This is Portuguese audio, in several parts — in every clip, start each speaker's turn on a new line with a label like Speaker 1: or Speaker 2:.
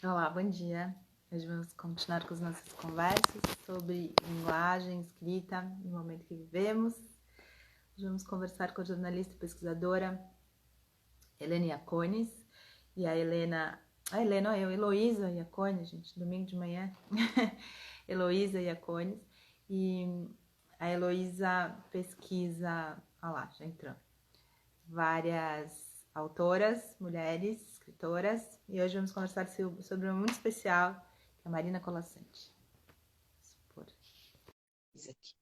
Speaker 1: Olá, bom dia. Hoje vamos continuar com as nossas conversas sobre linguagem, escrita no momento que vivemos. Hoje vamos conversar com a jornalista e pesquisadora Helena Iacones. E Heloísa Iacones, gente, domingo de manhã. Heloísa Iacones. E a Heloísa pesquisa, olha lá, já entrou, várias autoras, mulheres, escritoras, e hoje vamos conversar sobre uma muito especial, que é a Marina Colasanti. Por isso aqui.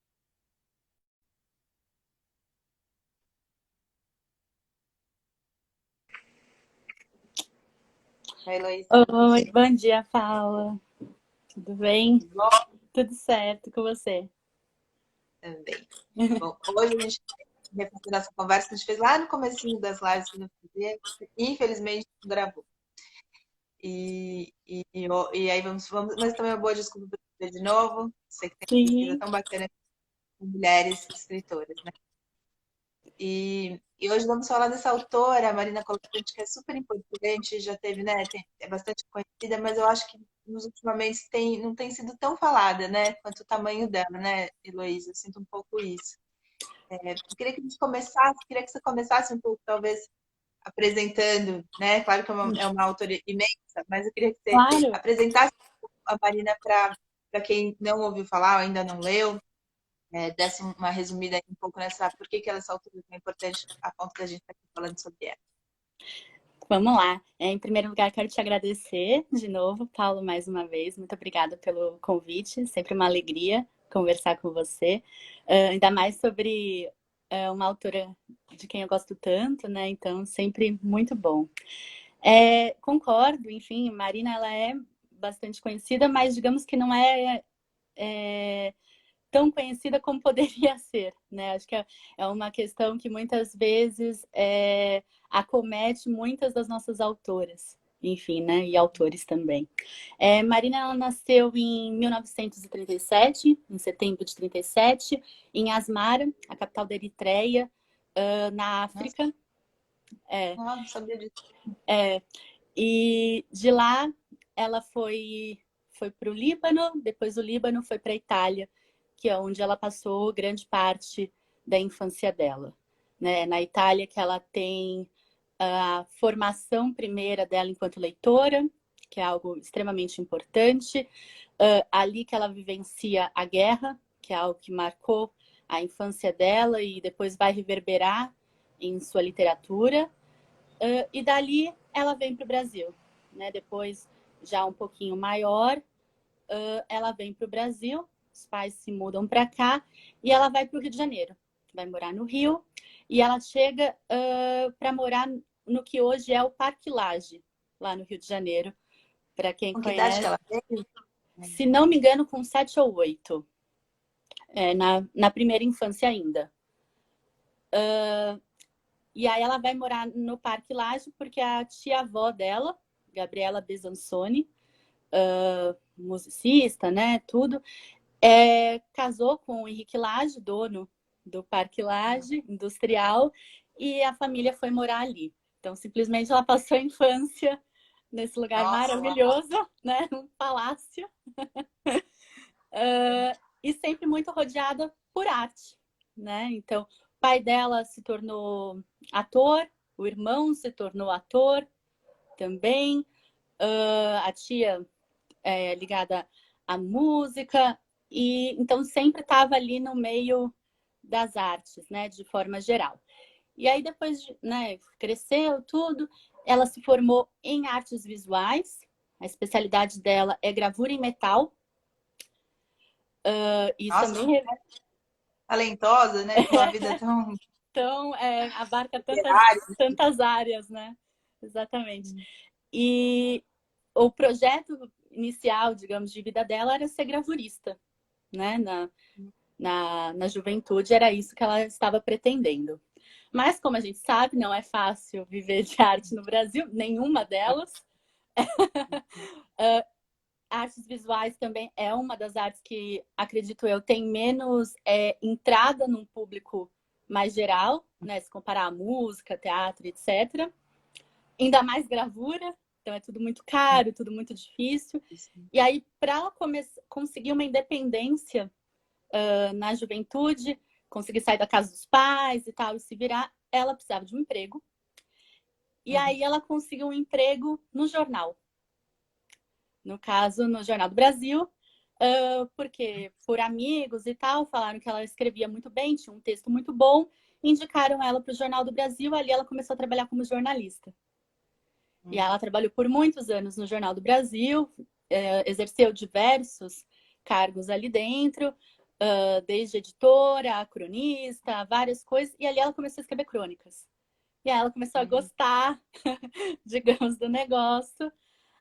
Speaker 1: Oi, Heloísa.
Speaker 2: Oi, bom dia, Paula. Tudo bem?
Speaker 1: Tudo bom?
Speaker 2: Tudo certo com você?
Speaker 1: Também. Bom, hoje a gente vai refazer nossa conversa que a gente fez lá no comecinho das lives que eu fazia, infelizmente não gravou. E aí vamos, mas também é uma boa desculpa para fazer de novo. Sei que tem uma pesquisa
Speaker 2: Sim,
Speaker 1: tão bacana com mulheres escritoras, né? E hoje vamos falar dessa autora, Marina Colasanti, que é super importante, já teve, né? É bastante conhecida, mas eu acho que nos últimos meses não tem sido tão falada, né? Quanto o tamanho dela, né, Heloísa? Eu sinto um pouco isso. Eu queria que a gente começasse, queria que você começasse um pouco, talvez, apresentando, né? Claro que é uma autora imensa, mas eu queria que você
Speaker 2: claro.
Speaker 1: apresentasse a Marina para quem não ouviu falar ou ainda não leu, desse uma resumida aí um pouco nessa, por que ela, essa autora é tão importante a ponto da gente estar aqui falando sobre ela.
Speaker 2: Vamos lá. Em primeiro lugar, quero te agradecer de novo, Paulo, mais uma vez. Muito obrigada pelo convite. Sempre uma alegria conversar com você. Ainda mais sobre uma autora de quem eu gosto tanto, né? Então, sempre muito bom. Concordo, enfim, Marina, ela é bastante conhecida, mas digamos que não é tão conhecida como poderia ser, né? Acho que é uma questão que muitas vezes acomete muitas das nossas autoras, enfim, né? E autores também. Marina, ela nasceu em 1937, em setembro de 37, em Asmara, a capital da Eritreia, na
Speaker 1: Nossa,
Speaker 2: África. É,
Speaker 1: não sabia disso.
Speaker 2: e de lá ela foi para o Líbano, depois do Líbano foi para a Itália, que é onde ela passou grande parte da infância dela. Né? Na Itália que ela tem a formação primeira dela enquanto leitora, que é algo extremamente importante. Ali que ela vivencia a guerra, que é algo que marcou a infância dela e depois vai reverberar em sua literatura. E dali ela vem para o Brasil. Né? Depois, já um pouquinho maior, ela vem para o Brasil, os pais se mudam para cá e ela vai para o Rio de Janeiro. Vai morar no Rio e ela chega para morar no que hoje é o Parque Lage, lá no Rio de Janeiro. Para quem
Speaker 1: Com que idade que
Speaker 2: conhece,
Speaker 1: ela veio?
Speaker 2: se não me engano, com 7 ou 8, na primeira infância ainda. E aí ela vai morar no Parque Lage porque a tia-avó dela, Gabriela Besansoni, musicista, né, tudo, casou com o Henrique Lage, dono do Parque Lage Industrial, e a família foi morar ali. Então, simplesmente, ela passou a infância nesse lugar
Speaker 1: Nossa,
Speaker 2: maravilhoso, né, um palácio, e sempre muito rodeada por arte, né? Então, o pai dela se tornou ator, o irmão se tornou ator também, a tia ligada à música, e então sempre estava ali no meio das artes, né, de forma geral. E aí depois, né, cresceu tudo, ela se formou em artes visuais, a especialidade dela é gravura em metal, isso
Speaker 1: nossa,
Speaker 2: também
Speaker 1: talentosa, né? Com uma vida tão
Speaker 2: então, abarca
Speaker 1: literária.
Speaker 2: tantas áreas, né? Exatamente. E o projeto inicial, digamos, de vida dela era ser gravurista, né? Na juventude era isso que ela estava pretendendo. Mas, como a gente sabe, não é fácil viver de arte no Brasil, nenhuma delas. Artes visuais também é uma das artes que, acredito eu, tem menos entrada num público mais geral, né? Se comparar a música, teatro, etc. Ainda mais gravura. então é tudo muito caro, tudo muito difícil. E aí, para ela conseguir uma independência na juventude, conseguir sair da casa dos pais e tal, e se virar, ela precisava de um emprego. E aí ela conseguiu um emprego no jornal. No caso, no Jornal do Brasil, porque por amigos e tal, falaram que ela escrevia muito bem, tinha um texto muito bom, indicaram ela para o Jornal do Brasil, ali ela começou a trabalhar como jornalista. E ela trabalhou por muitos anos no Jornal do Brasil, exerceu diversos cargos ali dentro, desde editora, cronista, várias coisas, e ali ela começou a escrever crônicas. E aí ela começou a gostar, digamos, do negócio,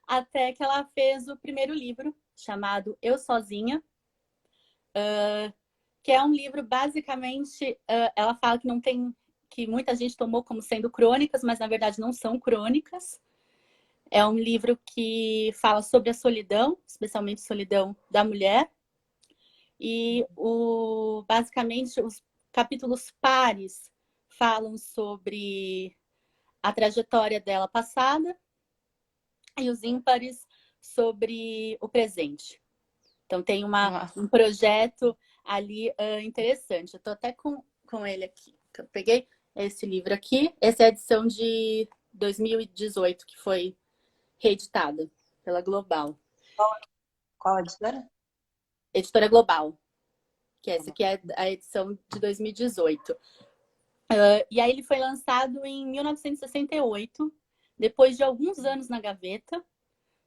Speaker 2: até que ela fez o primeiro livro, chamado Eu Sozinha, que é um livro, basicamente, ela fala que não tem, que muita gente tomou como sendo crônicas, mas na verdade não são crônicas. É um livro que fala sobre a solidão, especialmente solidão da mulher. E basicamente os capítulos pares falam sobre a trajetória dela passada e os ímpares sobre o presente. Então tem um projeto ali interessante. Eu estou até com ele aqui. Eu peguei esse livro aqui. Essa é a edição de 2018, que foi reeditada pela Global.
Speaker 1: Qual a editora?
Speaker 2: Editora Global, que essa aqui é a edição de 2018. E aí ele foi lançado em 1968, depois de alguns anos na gaveta,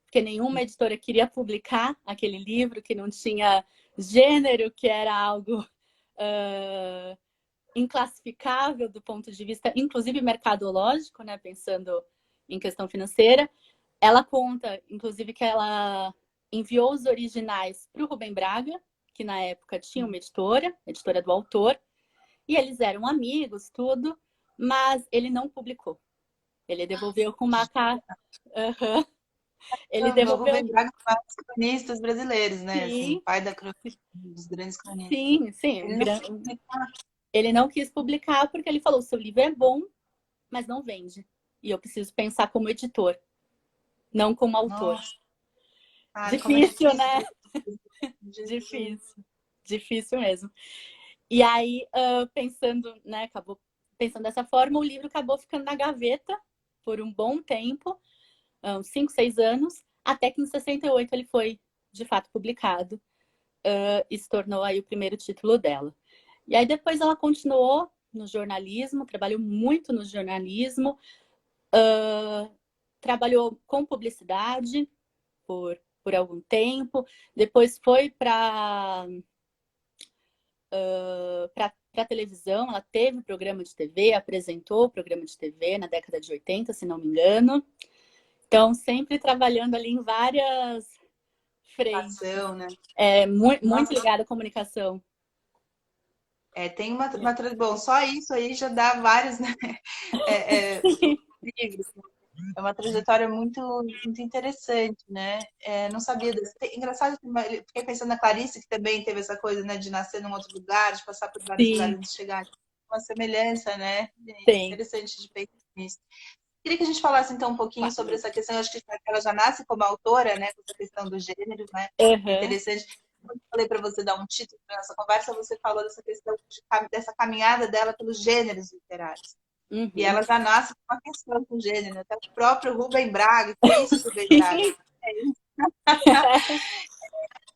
Speaker 2: porque nenhuma editora queria publicar aquele livro, que não tinha gênero, que era algo inclassificável do ponto de vista, inclusive mercadológico, né, pensando em questão financeira. Ela conta, inclusive, que ela enviou os originais para o Rubem Braga, que na época tinha uma editora do autor, e eles eram amigos, tudo, mas ele não publicou. Ele devolveu com uma carta. Ele
Speaker 1: O
Speaker 2: devolveu.
Speaker 1: Rubem Braga foi um dos cronistas brasileiros, né? Assim,
Speaker 2: Sim.
Speaker 1: pai dos grandes cronistas.
Speaker 2: Sim, sim. Ele não quis publicar porque ele falou: seu livro é bom, mas não vende. E eu preciso pensar como editor, não como autor. Difícil, né? Difícil mesmo. E aí, pensando, né, acabou pensando dessa forma, o livro acabou ficando na gaveta por um bom tempo, uns 5, 6 anos, até que em 68 ele foi, de fato, publicado e se tornou aí o primeiro título dela. E aí depois ela continuou no jornalismo, trabalhou muito no jornalismo, trabalhou com publicidade por algum tempo, depois foi para televisão, ela teve programa de TV, apresentou o programa de TV na década de 80, se não me engano. Então, sempre trabalhando ali em várias frentes.
Speaker 1: Né?
Speaker 2: Muito ligada à comunicação.
Speaker 1: Tem uma bom, só isso aí já dá vários, né? Livros. É uma trajetória muito, muito interessante, né? Não sabia desse. Engraçado, fiquei pensando na Clarice, que também teve essa coisa, né, de nascer num outro lugar, de passar por vários lugares antes de chegar. Uma semelhança, né? Interessante de pensar nisso. Queria que a gente falasse então um pouquinho sobre essa questão. Eu acho que ela já nasce como autora, né? Com essa questão do gênero, né? Interessante. Quando eu falei para você dar um título para nossa conversa, você falou dessa questão dessa caminhada dela pelos gêneros literários. E ela já nasce com uma questão com gênero. Até o próprio Rubem Braga, que é isso, Rubem Braga? É isso.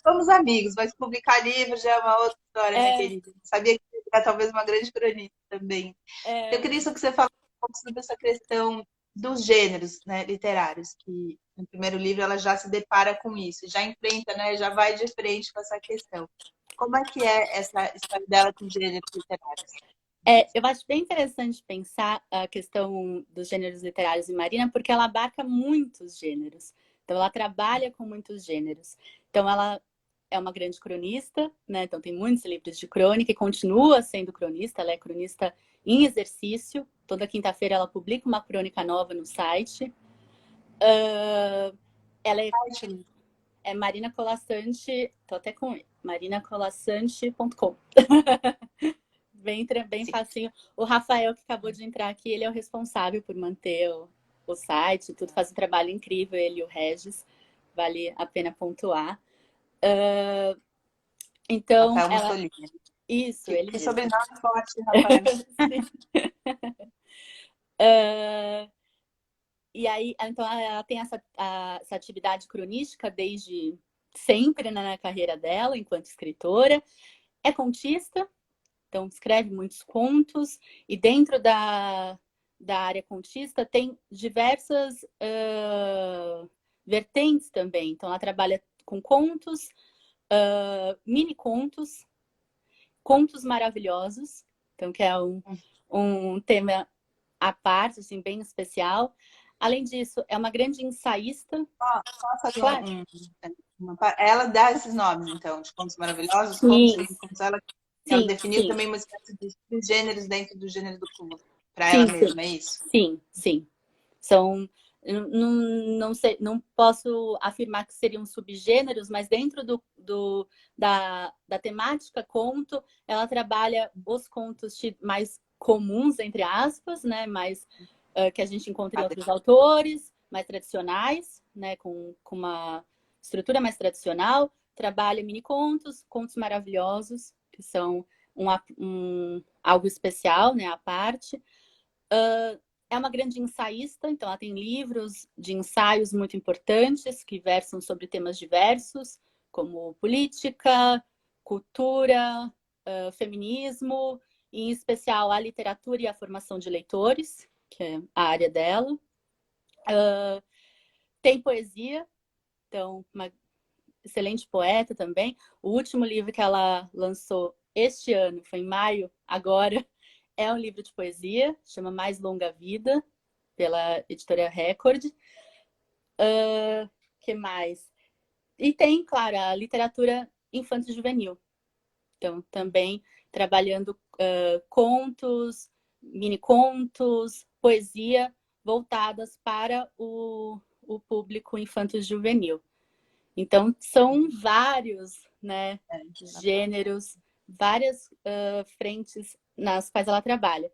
Speaker 1: Somos amigos, mas publicar livro já é uma outra história, minha querida. Sabia que era talvez uma grande cronista também. Eu queria isso que você falasse um pouco sobre essa questão dos gêneros, né, literários, que no primeiro livro ela já se depara com isso, já enfrenta, né, já vai de frente com essa questão. Como é que é essa história dela com gêneros literários?
Speaker 2: Eu acho bem interessante pensar a questão dos gêneros literários em Marina, porque ela abarca muitos gêneros. Então, ela trabalha com muitos gêneros. Então, ela é uma grande cronista, né? Então, tem muitos livros de crônica e continua sendo cronista. Ela é cronista em exercício. Toda quinta-feira ela publica uma crônica nova no site. Ela é Marina Colassante, tô até com marinacolassante.com. Bem facinho. O Rafael, que acabou de entrar aqui, ele é o responsável por manter o site, tudo, faz um trabalho incrível, ele e o Regis, vale a pena pontuar. Então,
Speaker 1: Rafael
Speaker 2: ela...
Speaker 1: Mussolini.
Speaker 2: Isso, ele
Speaker 1: Que
Speaker 2: mesmo.
Speaker 1: sobrenome forte, Rafael.
Speaker 2: E aí, então, ela tem essa atividade cronística desde sempre, né, na carreira dela, enquanto escritora. É contista, então escreve muitos contos, e dentro da área contista tem diversas vertentes também. Então, ela trabalha com contos, mini contos, contos maravilhosos, então que é um tema à parte, assim, bem especial. Além disso, é uma grande ensaísta.
Speaker 1: Só fazer
Speaker 2: Claro.
Speaker 1: Ela dá esses nomes, então, de contos maravilhosos,
Speaker 2: Sim,
Speaker 1: contos ela
Speaker 2: sim,
Speaker 1: definiu
Speaker 2: sim.
Speaker 1: também uma espécie de gêneros dentro do gênero do Cthulhu, para ela
Speaker 2: Sim, sim.
Speaker 1: mesma, é isso?
Speaker 2: Sim, sim. São, não sei, não posso afirmar que seriam subgêneros, mas dentro da temática conto, ela trabalha os contos mais comuns, entre aspas, né, mais que a gente encontra em outros autores, mais tradicionais, né, com uma estrutura mais tradicional, trabalha mini contos, contos maravilhosos, que são algo especial, né, à parte. É uma grande ensaísta, então ela tem livros de ensaios muito importantes que versam sobre temas diversos, como política, cultura, feminismo, e em especial a literatura e a formação de leitores, que é a área dela. Tem poesia, então uma excelente poeta também. O último livro que ela lançou este ano, foi em maio, agora, é um livro de poesia, chama Mais Longa Vida, pela editora Record. Que mais? E tem, claro, a literatura infanto-juvenil. Então, também trabalhando contos, mini-contos, poesia voltadas para o público infanto-juvenil. Então, são vários, né, gêneros, várias frentes nas quais ela trabalha.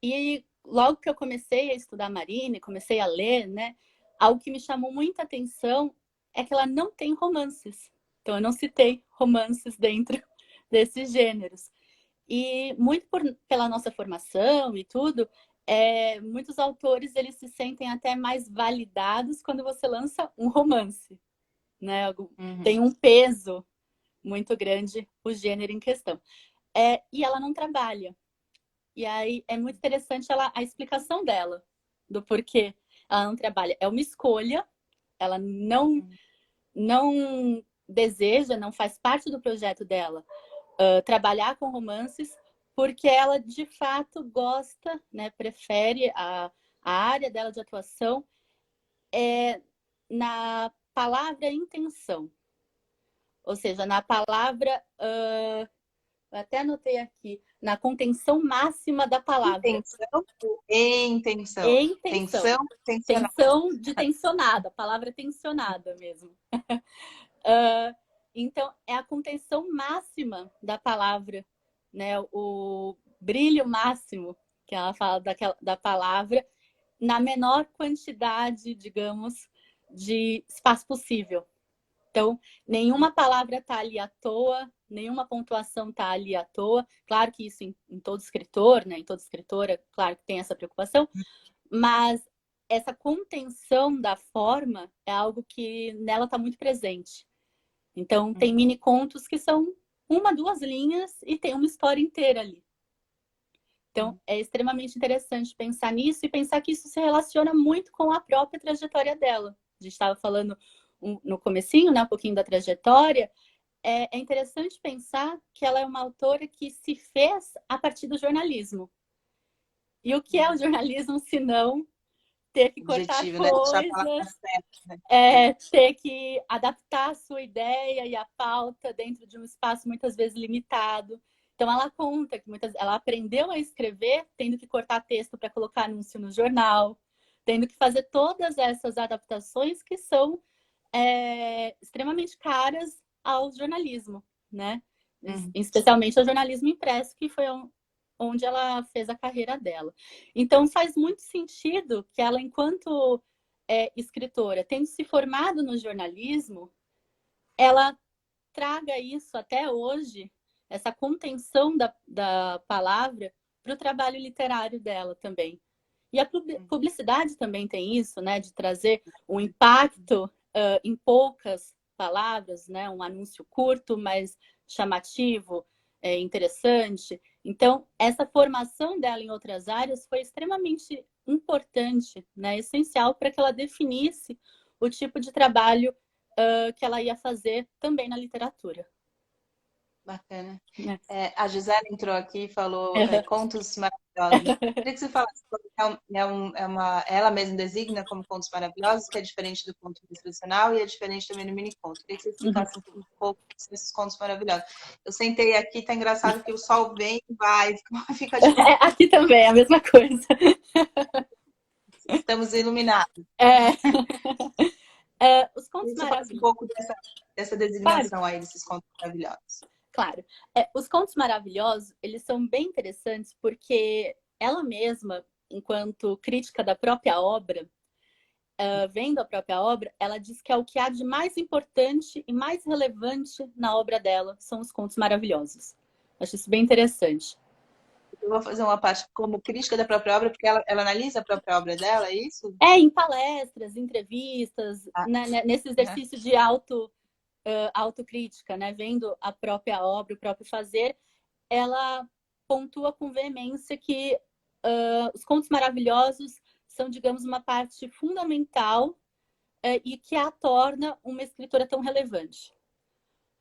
Speaker 2: E logo que eu comecei a estudar Marine, comecei a ler, né, algo que me chamou muita atenção é que ela não tem romances. Então, eu não citei romances dentro desses gêneros. E muito pela nossa formação e tudo, muitos autores eles se sentem até mais validados quando você lança um romance, né? Tem um peso muito grande o gênero em questão. E ela não trabalha. E aí é muito interessante a explicação dela, do porquê ela não trabalha. É uma escolha, ela não deseja, não faz parte do projeto dela trabalhar com romances, porque ela de fato gosta, né, prefere a área dela de atuação na palavra intenção. Ou seja, na palavra, até anotei aqui, na contenção máxima da palavra.
Speaker 1: Intenção e intenção.
Speaker 2: Intenção.
Speaker 1: Tensionada.
Speaker 2: Tensão de tensionada, palavra tensionada mesmo. Então, é a contenção máxima da palavra, né? O brilho máximo que ela fala da palavra na menor quantidade, digamos, de espaço possível. Então, nenhuma palavra está ali à toa, nenhuma pontuação está ali à toa. Claro que isso em todo escritor, né, em toda escritora, claro que tem essa preocupação, mas essa contenção da forma é algo que nela está muito presente. Então, tem mini contos que são 1, 2 linhas e tem uma história inteira ali. Então, é extremamente interessante pensar nisso e pensar que isso se relaciona muito com a própria trajetória dela. A gente estava falando no comecinho, né, um pouquinho da trajetória. É interessante pensar que ela é uma autora que se fez a partir do jornalismo. E o que é o jornalismo, se não ter que cortar
Speaker 1: Objetivo, né? Deixar a palavra
Speaker 2: coisas,
Speaker 1: certa, né?
Speaker 2: ter que adaptar a sua ideia e a pauta dentro de um espaço muitas vezes limitado. Então ela conta que ela aprendeu a escrever tendo que cortar texto para colocar anúncio no jornal, tendo que fazer todas essas adaptações que são extremamente caras ao jornalismo, né? Especialmente ao jornalismo impresso, que foi onde ela fez a carreira dela. Então, faz muito sentido que ela, enquanto escritora, tendo se formado no jornalismo, ela traga isso até hoje, essa contenção da palavra, para o trabalho literário dela também. E a publicidade também tem isso, né? De trazer um impacto em poucas palavras, né? Um anúncio curto, mas chamativo, interessante. Então, essa formação dela em outras áreas foi extremamente importante, né? Essencial para que ela definisse o tipo de trabalho que ela ia fazer também na literatura.
Speaker 1: Bacana.
Speaker 2: Né?
Speaker 1: A Gisela entrou aqui e falou contos maravilhosos. Queria que você falasse, ela mesma designa como contos maravilhosos, que é diferente do conto tradicional e é diferente também do mini conto. Queria que você explicasse um pouco desses contos maravilhosos. Eu sentei aqui, tá engraçado que o sol vem e vai, fica difícil.
Speaker 2: Aqui também é a mesma coisa.
Speaker 1: Estamos iluminados.
Speaker 2: Os contos
Speaker 1: maravilhosos. Um pouco dessa designação aí, desses contos maravilhosos.
Speaker 2: Claro. Os contos maravilhosos, eles são bem interessantes porque ela mesma, enquanto crítica da própria obra, vendo a própria obra, ela diz que é o que há de mais importante e mais relevante na obra dela, são os contos maravilhosos. Acho isso bem interessante.
Speaker 1: Eu vou fazer uma parte como crítica da própria obra, porque ela analisa a própria obra dela, é isso?
Speaker 2: Em palestras, entrevistas, né, nesse exercício de autocrítica, né, vendo a própria obra, o próprio fazer, ela pontua com veemência que os contos maravilhosos são, digamos, uma parte fundamental e que a torna uma escritora tão relevante.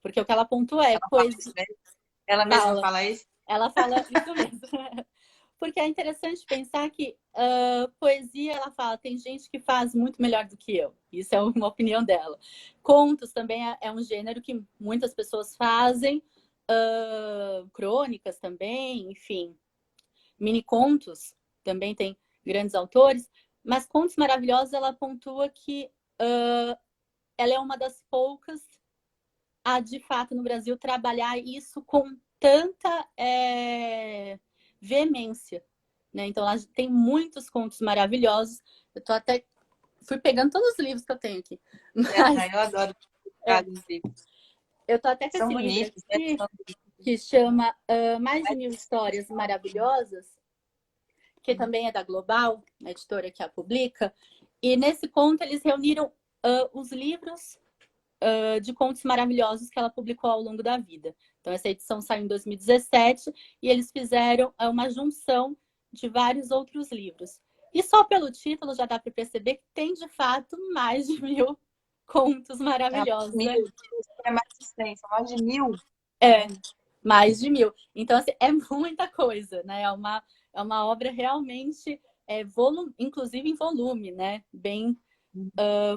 Speaker 2: Porque o que ela pontua é poesia.
Speaker 1: Ela mesma fala isso?
Speaker 2: Ela fala isso mesmo. Porque é interessante pensar que poesia, ela fala, tem gente que faz muito melhor do que eu. Isso é uma opinião dela. Contos também é um gênero que muitas pessoas fazem, crônicas também, enfim. Mini contos também tem grandes autores, mas Contos Maravilhosos, ela pontua que ela é uma das poucas a, de fato, no Brasil, trabalhar isso com tanta veemência. Né? Então, ela tem muitos contos maravilhosos. Eu tô até... Fui pegando todos os livros que eu tenho aqui.
Speaker 1: Mas... eu adoro os livros.
Speaker 2: Eu tô até com esse livro aqui, que chama Mais de 1000 Histórias Maravilhosas, que também é da Global, a editora que a publica. E nesse conto eles reuniram os livros de contos maravilhosos que ela publicou ao longo da vida. Então essa edição saiu em 2017 e eles fizeram uma junção de vários outros livros. E só pelo título já dá para perceber que tem, de fato, mais de 1000 contos maravilhosos.
Speaker 1: É mais extenso, mais de 1000?
Speaker 2: Mais de 1000. Então, assim, é muita coisa, né? É uma obra realmente, inclusive em volume, né? Bem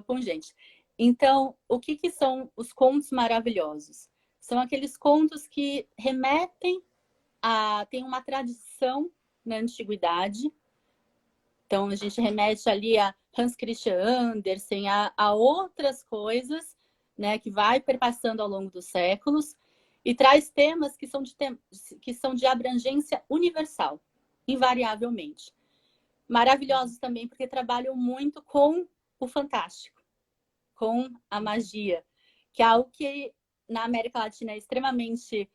Speaker 2: pungente. Então, o que são os contos maravilhosos? São aqueles contos que remetem tem uma tradição na antiguidade. Então, a gente remete ali a Hans Christian Andersen, a outras coisas, né, que vai perpassando ao longo dos séculos e traz temas que são de abrangência universal, invariavelmente. Maravilhosos também porque trabalham muito com o fantástico, com a magia, que é algo que na América Latina é extremamente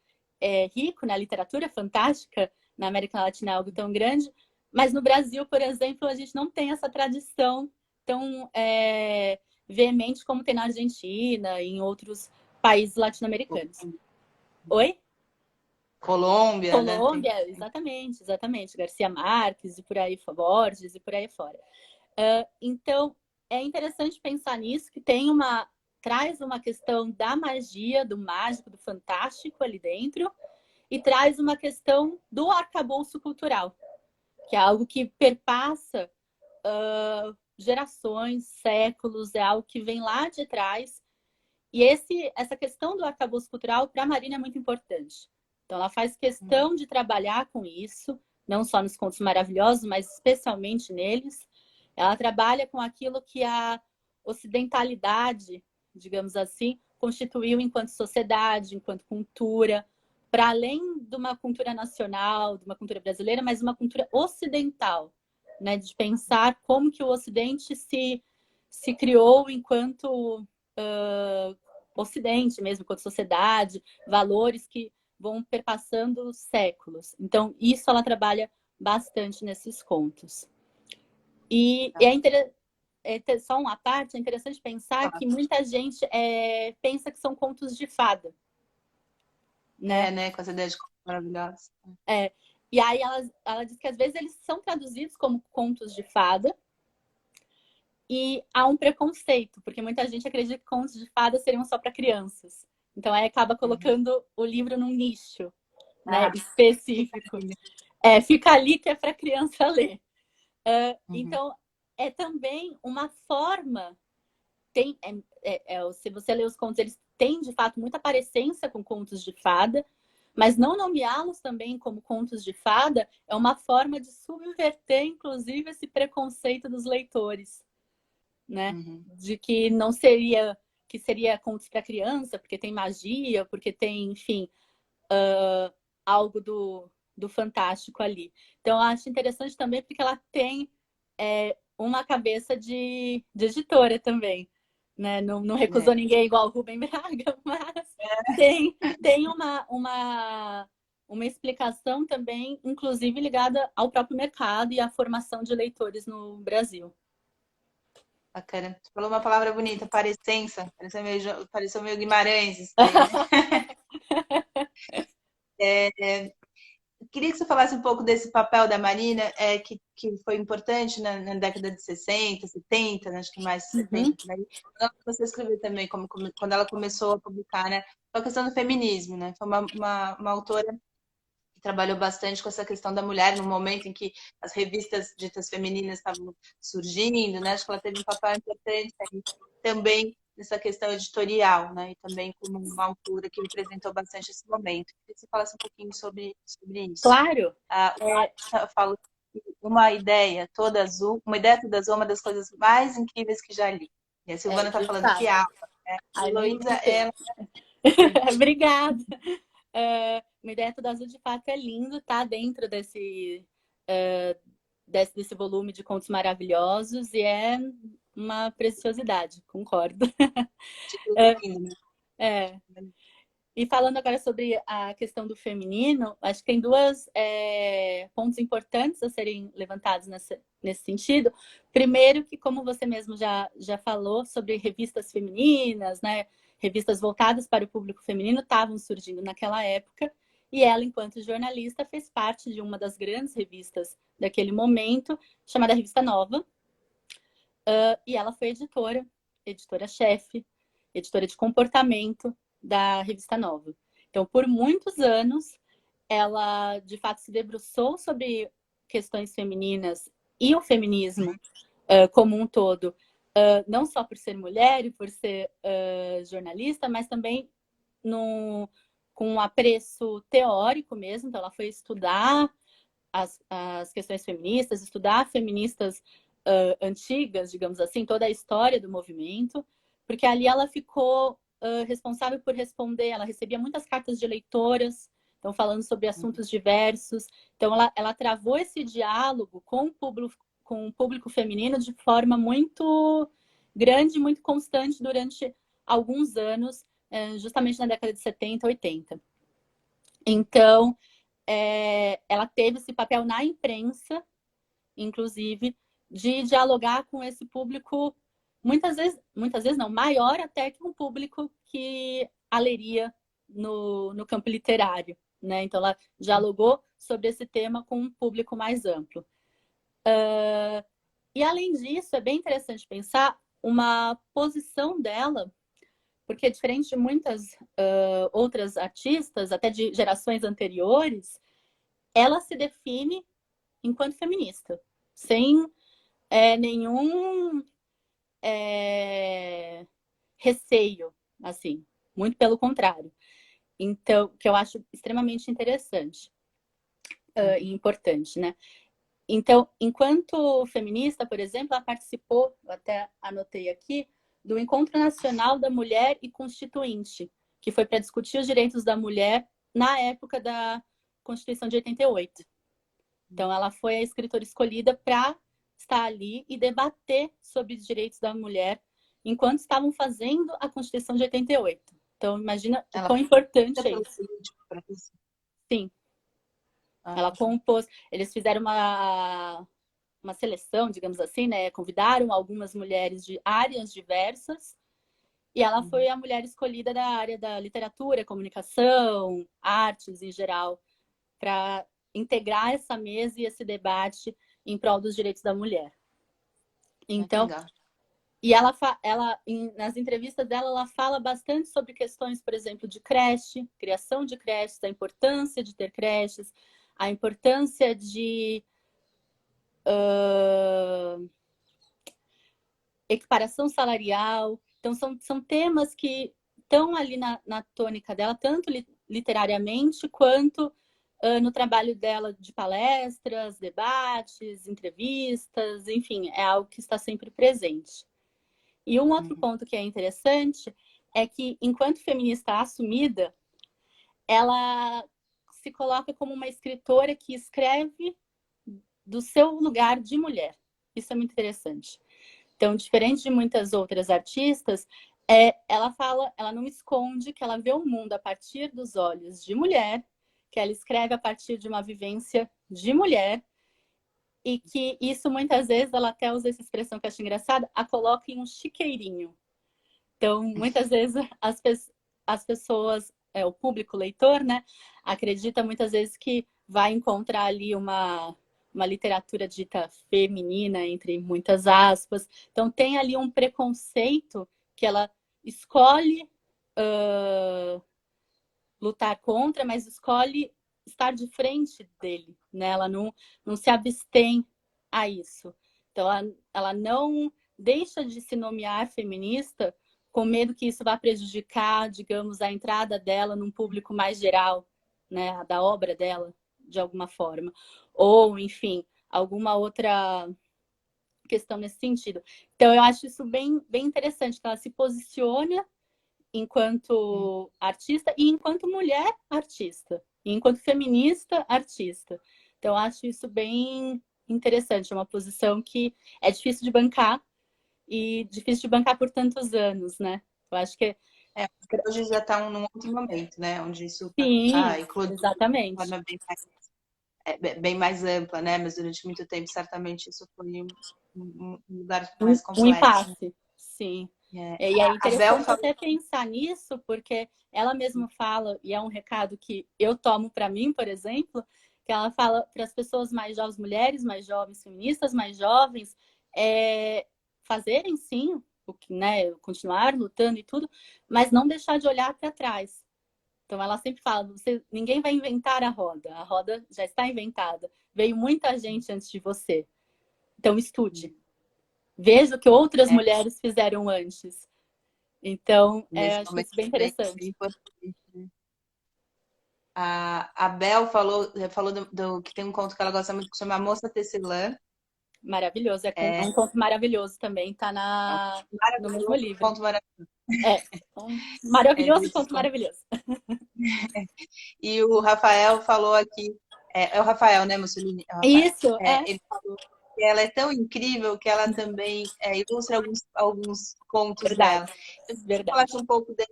Speaker 2: rico, na literatura fantástica, na América Latina é algo tão grande, mas no Brasil, por exemplo, a gente não tem essa tradição tão veemente como tem na Argentina e em outros países latino-americanos. Oi?
Speaker 1: Colômbia,
Speaker 2: né? Exatamente. Garcia Marques e por aí fora, Borges e por aí fora. Então, é interessante pensar nisso, que traz uma questão da magia, do mágico, do fantástico ali dentro, e traz uma questão do arcabouço cultural, que é algo que perpassa gerações, séculos, é algo que vem lá de trás. E essa questão do arcabouço cultural, para a Marina, é muito importante. Então, ela faz questão de trabalhar com isso, não só nos contos maravilhosos, mas especialmente neles. Ela trabalha com aquilo que a ocidentalidade, digamos assim, constituiu enquanto sociedade, enquanto cultura, para além de uma cultura nacional, de uma cultura brasileira, mas uma cultura ocidental, né? De pensar como que o Ocidente se criou enquanto Ocidente mesmo, enquanto sociedade, valores que vão perpassando séculos. Então, isso ela trabalha bastante nesses contos. E só uma parte, é interessante pensar que muita gente pensa que são contos de fada. Né?
Speaker 1: Né? Com essa ideia de contos maravilhosos.
Speaker 2: E aí ela diz que às vezes eles são traduzidos como contos de fada e há um preconceito, porque muita gente acredita que contos de fada seriam só para crianças. Então aí acaba colocando o livro num nicho, né, específico. Fica ali que é para criança ler. Então, é também uma forma... se você ler os contos, eles têm, de fato, muita parecência com contos de fada, mas não nomeá-los também como contos de fada é uma forma de subverter, inclusive, esse preconceito dos leitores, né? De que não seria... que seria contos para criança, porque tem magia, porque tem, enfim, algo do fantástico ali. Então, eu acho interessante também porque ela tem uma cabeça de editora também. Né? Não recusou ninguém igual o Rubem Braga, mas tem uma explicação também, inclusive ligada ao próprio mercado e à formação de leitores no Brasil.
Speaker 1: Bacana. Você falou uma palavra bonita, parecença. Pareceu meio Guimarães isso daí, né? Queria que você falasse um pouco desse papel da Marina, que foi importante na década de 60, 70, acho que mais 70, por aí. Você escreveu também, quando ela começou a publicar, né? A questão do feminismo, né? Foi uma autora que trabalhou bastante com essa questão da mulher, no momento em que as revistas ditas femininas estavam surgindo, né? Acho que ela teve um papel importante aí também nessa questão editorial, né? E também como uma autora que representou bastante esse momento. Queria que você falasse um pouquinho sobre isso.
Speaker 2: Claro!
Speaker 1: Eu falo uma ideia toda azul é uma das coisas mais incríveis que já li. E a Silvana está falando que né? A Heloísa, ela...
Speaker 2: Obrigada! Uma ideia toda azul, de fato, é lindo, tá? Dentro desse volume de contos maravilhosos e é uma preciosidade, concordo. E falando agora sobre a questão do feminino, acho que tem dois pontos importantes a serem levantados nesse sentido. Primeiro, que como você mesmo já falou sobre revistas femininas, né? Revistas voltadas para o público feminino estavam surgindo naquela época, e ela, enquanto jornalista, fez parte de uma das grandes revistas daquele momento, chamada Revista Nova, e ela foi editora-chefe, editora de comportamento da Revista Nova. Então, por muitos anos, ela, de fato, se debruçou sobre questões femininas e o feminismo como um todo, não só por ser mulher e por ser jornalista, mas também com um apreço teórico mesmo. Então, ela foi estudar as questões feministas, estudar feministas antigas, digamos assim, toda a história do movimento, porque ali ela ficou responsável por responder. Ela recebia muitas cartas de leitoras, então falando sobre assuntos diversos. Então, ela travou esse diálogo com o público feminino de forma muito grande, muito constante durante alguns anos, justamente na década de 70, 80. Então, ela teve esse papel na imprensa, inclusive, de dialogar com esse público, muitas vezes não, maior até que um público que a leria no campo literário, né? Então, ela dialogou sobre esse tema com um público mais amplo. E, além disso, é bem interessante pensar uma posição dela, porque diferente de muitas outras artistas, até de gerações anteriores, ela se define enquanto feminista, sem nenhum receio, assim, muito pelo contrário. Então, que eu acho extremamente interessante e importante, né? Então, enquanto feminista, por exemplo, ela participou, eu até anotei aqui, do Encontro Nacional da Mulher e Constituinte, que foi para discutir os direitos da mulher na época da Constituição de 88. Então, ela foi a escritora escolhida para estar ali e debater sobre os direitos da mulher enquanto estavam fazendo a Constituição de 88. Então, imagina o quão importante é isso. Sim. Ela compôs, eles fizeram uma seleção, digamos assim, né? Convidaram algumas mulheres de áreas diversas e ela foi a mulher escolhida da área da literatura, comunicação, artes em geral, para integrar essa mesa e esse debate em prol dos direitos da mulher. Então, e nas entrevistas dela, ela fala bastante sobre questões, por exemplo, de creche, criação de creches, a importância de ter creches, a importância de equiparação salarial. Então, são temas que estão ali na tônica dela, tanto literariamente quanto no trabalho dela de palestras, debates, entrevistas, enfim, é algo que está sempre presente. E um outro ponto que é interessante é que, enquanto feminista assumida, ela se coloca como uma escritora que escreve do seu lugar de mulher. Isso é muito interessante. Então, diferente de muitas outras artistas, ela não esconde que ela vê o mundo a partir dos olhos de mulher, que ela escreve a partir de uma vivência de mulher, e que isso, muitas vezes, ela até usa essa expressão que eu acho engraçada, a coloca em um chiqueirinho. Então, muitas vezes, as pessoas, o público leitor, né, acredita muitas vezes que vai encontrar ali uma literatura dita feminina, entre muitas aspas. Então, tem ali um preconceito que ela escolhe lutar contra, mas escolhe estar de frente dele, né? Ela não se abstém a isso. Então, ela não deixa de se nomear feminista com medo que isso vá prejudicar, digamos, a entrada dela num público mais geral, né? Da obra dela, de alguma forma. Ou, enfim, alguma outra questão nesse sentido. Então, eu acho isso bem, bem interessante, que ela se posiciona enquanto artista e enquanto mulher artista, e enquanto feminista artista. Então, eu acho isso bem interessante, é uma posição que é difícil de bancar e difícil de bancar por tantos anos, né? Eu acho que
Speaker 1: hoje já está num outro momento, né? Onde isso
Speaker 2: sim,
Speaker 1: eclodiu
Speaker 2: exatamente.
Speaker 1: de forma bem mais ampla, né? Mas durante muito tempo, certamente, isso foi um lugar mais complexo.
Speaker 2: Um impasse, sim. E é interessante
Speaker 1: falou...
Speaker 2: até pensar nisso, porque ela mesma fala, e é um recado que eu tomo para mim, por exemplo, que ela fala para as pessoas mais jovens, mulheres mais jovens, feministas mais jovens, fazerem sim, né, continuar lutando e tudo, mas não deixar de olhar para trás. Então ela sempre fala, ninguém vai inventar a roda já está inventada, veio muita gente antes de você. Então estude. Veja o que outras mulheres fizeram antes. Então, acho isso bem interessante.
Speaker 1: Bem importante, né? A Bel falou que tem um conto que ela gosta muito que chama Moça Tecelã.
Speaker 2: Maravilhoso, é um conto maravilhoso também, tá no mesmo livro.
Speaker 1: Conto maravilhoso.
Speaker 2: Maravilhoso conto maravilhoso.
Speaker 1: E o Rafael falou aqui, é o Rafael, né, Mussolini?
Speaker 2: Isso,
Speaker 1: Ele falou que ela é tão incrível que ela também ilustra alguns contos dela. Eu falasse um pouco desse.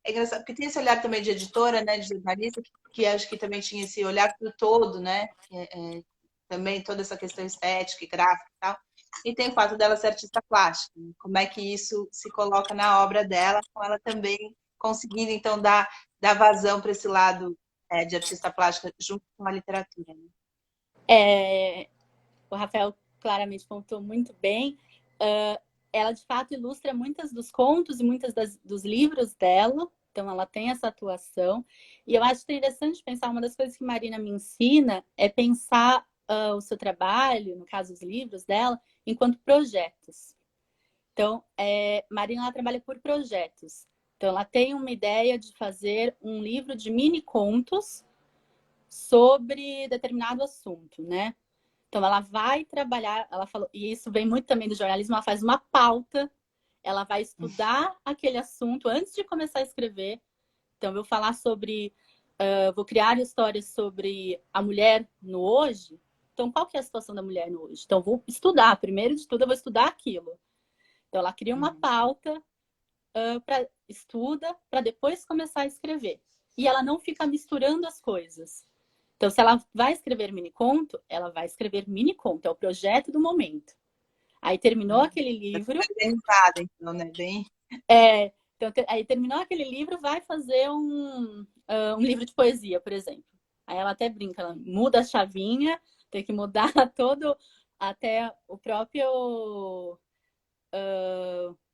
Speaker 1: É engraçado, porque tem esse olhar também de editora, né, de jornalista, que acho que também tinha esse olhar para o todo, né? Também toda essa questão estética e gráfica e tal. E tem o fato dela ser artista plástica. Como é que isso se coloca na obra dela, com ela também conseguindo, então, dar vazão para esse lado de artista plástica junto com a literatura. Né?
Speaker 2: O Rafael claramente contou muito bem. Ela, de fato, ilustra muitos dos contos e muitos dos livros dela. Então, ela tem essa atuação. E eu acho interessante pensar, uma das coisas que Marina me ensina é pensar o seu trabalho, no caso, os livros dela, enquanto projetos. Então, Marina, ela trabalha por projetos. Então, ela tem uma ideia de fazer um livro de mini contos sobre determinado assunto, né? Então, ela vai trabalhar, ela falou, e isso vem muito também do jornalismo, ela faz uma pauta, ela vai estudar aquele assunto antes de começar a escrever. Então, eu vou falar sobre vou criar histórias sobre a mulher no hoje. Então, qual que é a situação da mulher no hoje? Então, vou estudar. Primeiro de tudo, eu vou estudar aquilo. Então, ela cria uma pauta, estuda, para depois começar a escrever. E ela não fica misturando as coisas. Então, se ela vai escrever mini-conto, ela vai escrever mini-conto. É o projeto do momento. Aí terminou aquele livro.
Speaker 1: Organizada, então, né? Bem...
Speaker 2: Então, aí terminou aquele livro, vai fazer um livro de poesia, por exemplo. Aí ela até brinca, ela muda a chavinha, tem que mudar todo, até o próprio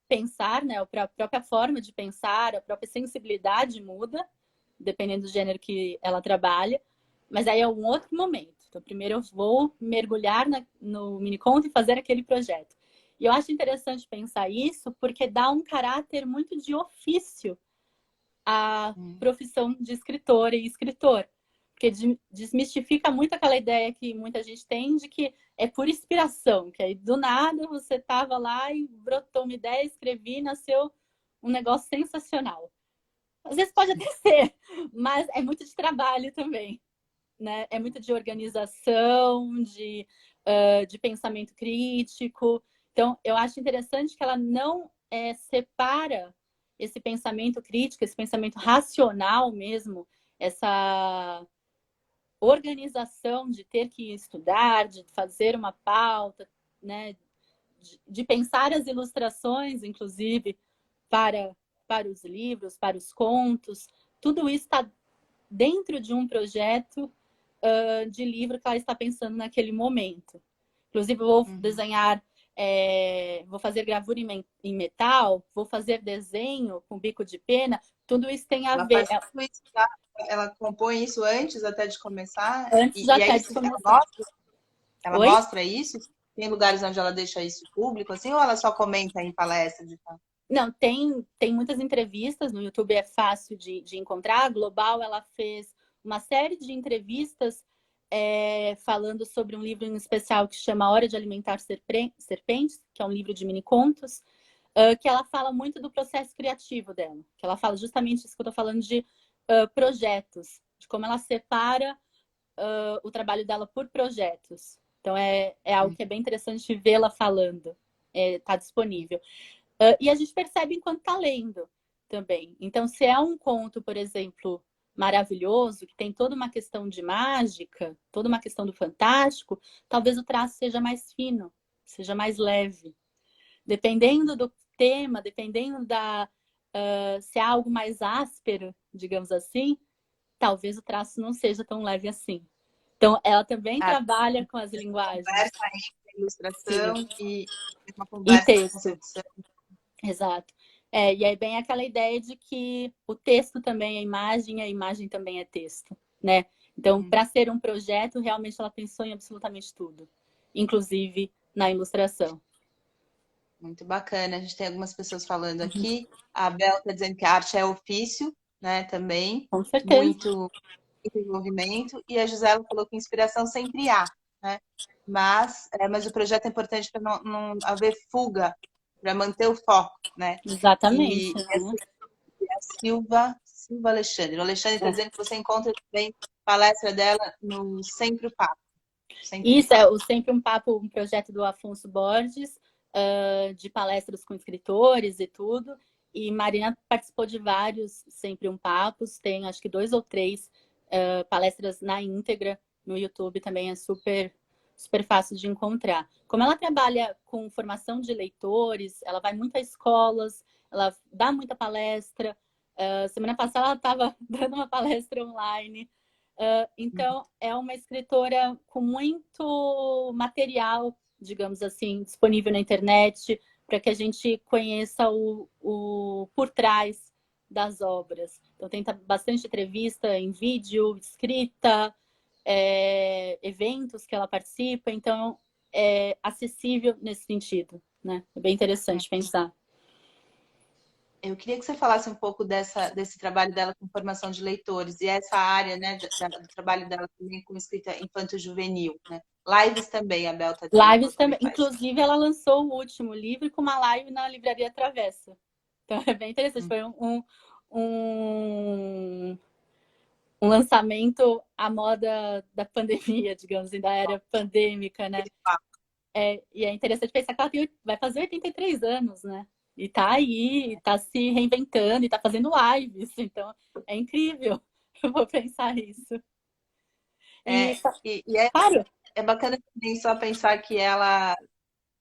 Speaker 2: pensar, né? A própria forma de pensar, a própria sensibilidade muda, dependendo do gênero que ela trabalha. Mas aí é um outro momento. Então, primeiro eu vou mergulhar no miniconto e fazer aquele projeto. E eu acho interessante pensar isso porque dá um caráter muito de ofício à profissão de escritora e escritor. Porque desmistifica muito aquela ideia que muita gente tem de que é por inspiração, que aí do nada você estava lá e brotou uma ideia, escrevi, nasceu um negócio sensacional. Às vezes pode até ser, mas é muito de trabalho também. Né? É muito de organização, de pensamento crítico. Então, eu acho interessante que ela não separa esse pensamento crítico, esse pensamento racional mesmo, essa organização de ter que estudar, de fazer uma pauta, né? De pensar as ilustrações, inclusive, para os livros, para os contos. Tudo isso está dentro de um projeto de livro que ela está pensando naquele momento. Inclusive, vou desenhar, vou fazer gravura em metal, vou fazer desenho com bico de pena, tudo isso tem a ver.
Speaker 1: Ela compõe isso antes até de começar?
Speaker 2: Antes
Speaker 1: E
Speaker 2: até
Speaker 1: aí
Speaker 2: de começar.
Speaker 1: Ela mostra isso? Tem lugares onde ela deixa isso público, assim, ou ela só comenta em palestras e tal?
Speaker 2: Não, tem muitas entrevistas, no YouTube é fácil de encontrar. A Global, ela fez uma série de entrevistas falando sobre um livro em especial que chama A Hora de Alimentar Serpentes, que é um livro de mini-contos, que ela fala muito do processo criativo dela. Que ela fala justamente isso que eu estou falando de projetos, de como ela separa o trabalho dela por projetos. Então, é algo que é bem interessante vê-la falando. Está disponível. E a gente percebe enquanto está lendo também. Então, se é um conto, por exemplo, maravilhoso, que tem toda uma questão de mágica, toda uma questão do fantástico, talvez o traço seja mais fino, seja mais leve. Dependendo do tema, dependendo se é algo mais áspero, digamos assim, talvez o traço não seja tão leve assim. Então, ela também trabalha com as linguagens.
Speaker 1: Conversa entre ilustração e uma
Speaker 2: E
Speaker 1: conversa de
Speaker 2: texto.
Speaker 1: concepção.
Speaker 2: Exato. E aí vem aquela ideia de que o texto também é imagem, a imagem também é texto, né? Então, para ser um projeto, realmente ela pensou em absolutamente tudo, inclusive na ilustração.
Speaker 1: Muito bacana. A gente tem algumas pessoas falando aqui. A Bel está dizendo que a arte é ofício, né? Também.
Speaker 2: Com certeza.
Speaker 1: Muito envolvimento. E a Gisela falou que inspiração sempre há, né? Mas o projeto é importante para não haver fuga, para manter o foco, né?
Speaker 2: Exatamente.
Speaker 1: E a Silva Alexandre. O Alexandre está dizendo que você encontra também palestra dela no Sempre o Papo.
Speaker 2: Isso, é o Sempre um Papo, um projeto do Afonso Borges, de palestras com escritores e tudo. E Marina participou de vários Sempre um Papos, tem acho que 2 ou 3 palestras na íntegra no YouTube, também é super, super fácil de encontrar. Como ela trabalha com formação de leitores, ela vai muito a escolas, ela dá muita palestra. Semana passada ela estava dando uma palestra online. Então, é uma escritora com muito material, digamos assim, disponível na internet, para que a gente conheça o por trás das obras. Então, tem bastante entrevista em vídeo, escrita, eventos que ela participa, então é acessível nesse sentido, né? É bem interessante pensar.
Speaker 1: Eu queria que você falasse um pouco desse trabalho dela com formação de leitores e essa área, né, do trabalho dela também com escrita infanto-juvenil, né? Lives também, a Bel está dizendo.
Speaker 2: Lives também. Inclusive, ela lançou o último livro com uma live na Livraria Travessa. Então, é bem interessante. Foi um lançamento à moda da pandemia, digamos assim, da era pandêmica, né? E é interessante pensar que ela vai fazer 83 anos, né? E tá aí, tá se reinventando, e tá fazendo lives. Então, é incrível. Eu vou pensar isso.
Speaker 1: É,
Speaker 2: E,
Speaker 1: e é,
Speaker 2: claro,
Speaker 1: é bacana também só pensar que ela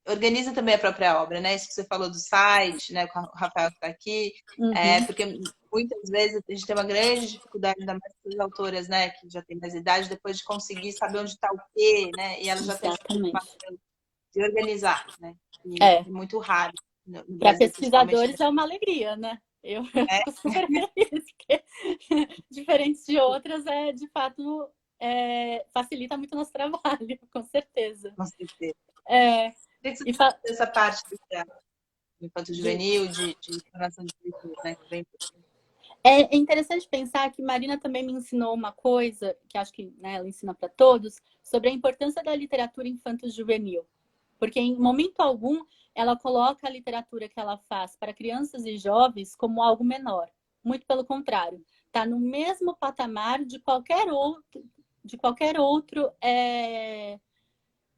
Speaker 1: organiza também a própria obra, né? Isso que você falou do site, né? Com o Rafael que está aqui,
Speaker 2: uhum,
Speaker 1: porque muitas vezes a gente tem uma grande dificuldade, ainda mais para as autoras, né? Que já tem mais idade, depois de conseguir saber onde está o quê, né? E ela já tem essa
Speaker 2: exatamente.
Speaker 1: preocupação de organizar, né? E
Speaker 2: É,
Speaker 1: é muito raro no
Speaker 2: para
Speaker 1: Brasil, principalmente.
Speaker 2: pesquisadores é uma alegria, né? Eu
Speaker 1: É,
Speaker 2: fico super feliz, porque diferente de outras, de fato, facilita muito o nosso trabalho, com certeza.
Speaker 1: com certeza.
Speaker 2: É,
Speaker 1: Queria que você
Speaker 2: e
Speaker 1: falasse dessa parte do teatro, enquanto
Speaker 2: de,
Speaker 1: juvenil, de formação de leitura, né? Que é bem importante.
Speaker 2: É interessante pensar que Marina também me ensinou uma coisa, que acho que, né, ela ensina para todos, sobre a importância da literatura infanto-juvenil. Porque em momento algum ela coloca a literatura que ela faz para crianças e jovens como algo menor. Muito pelo contrário, está no mesmo patamar de qualquer outro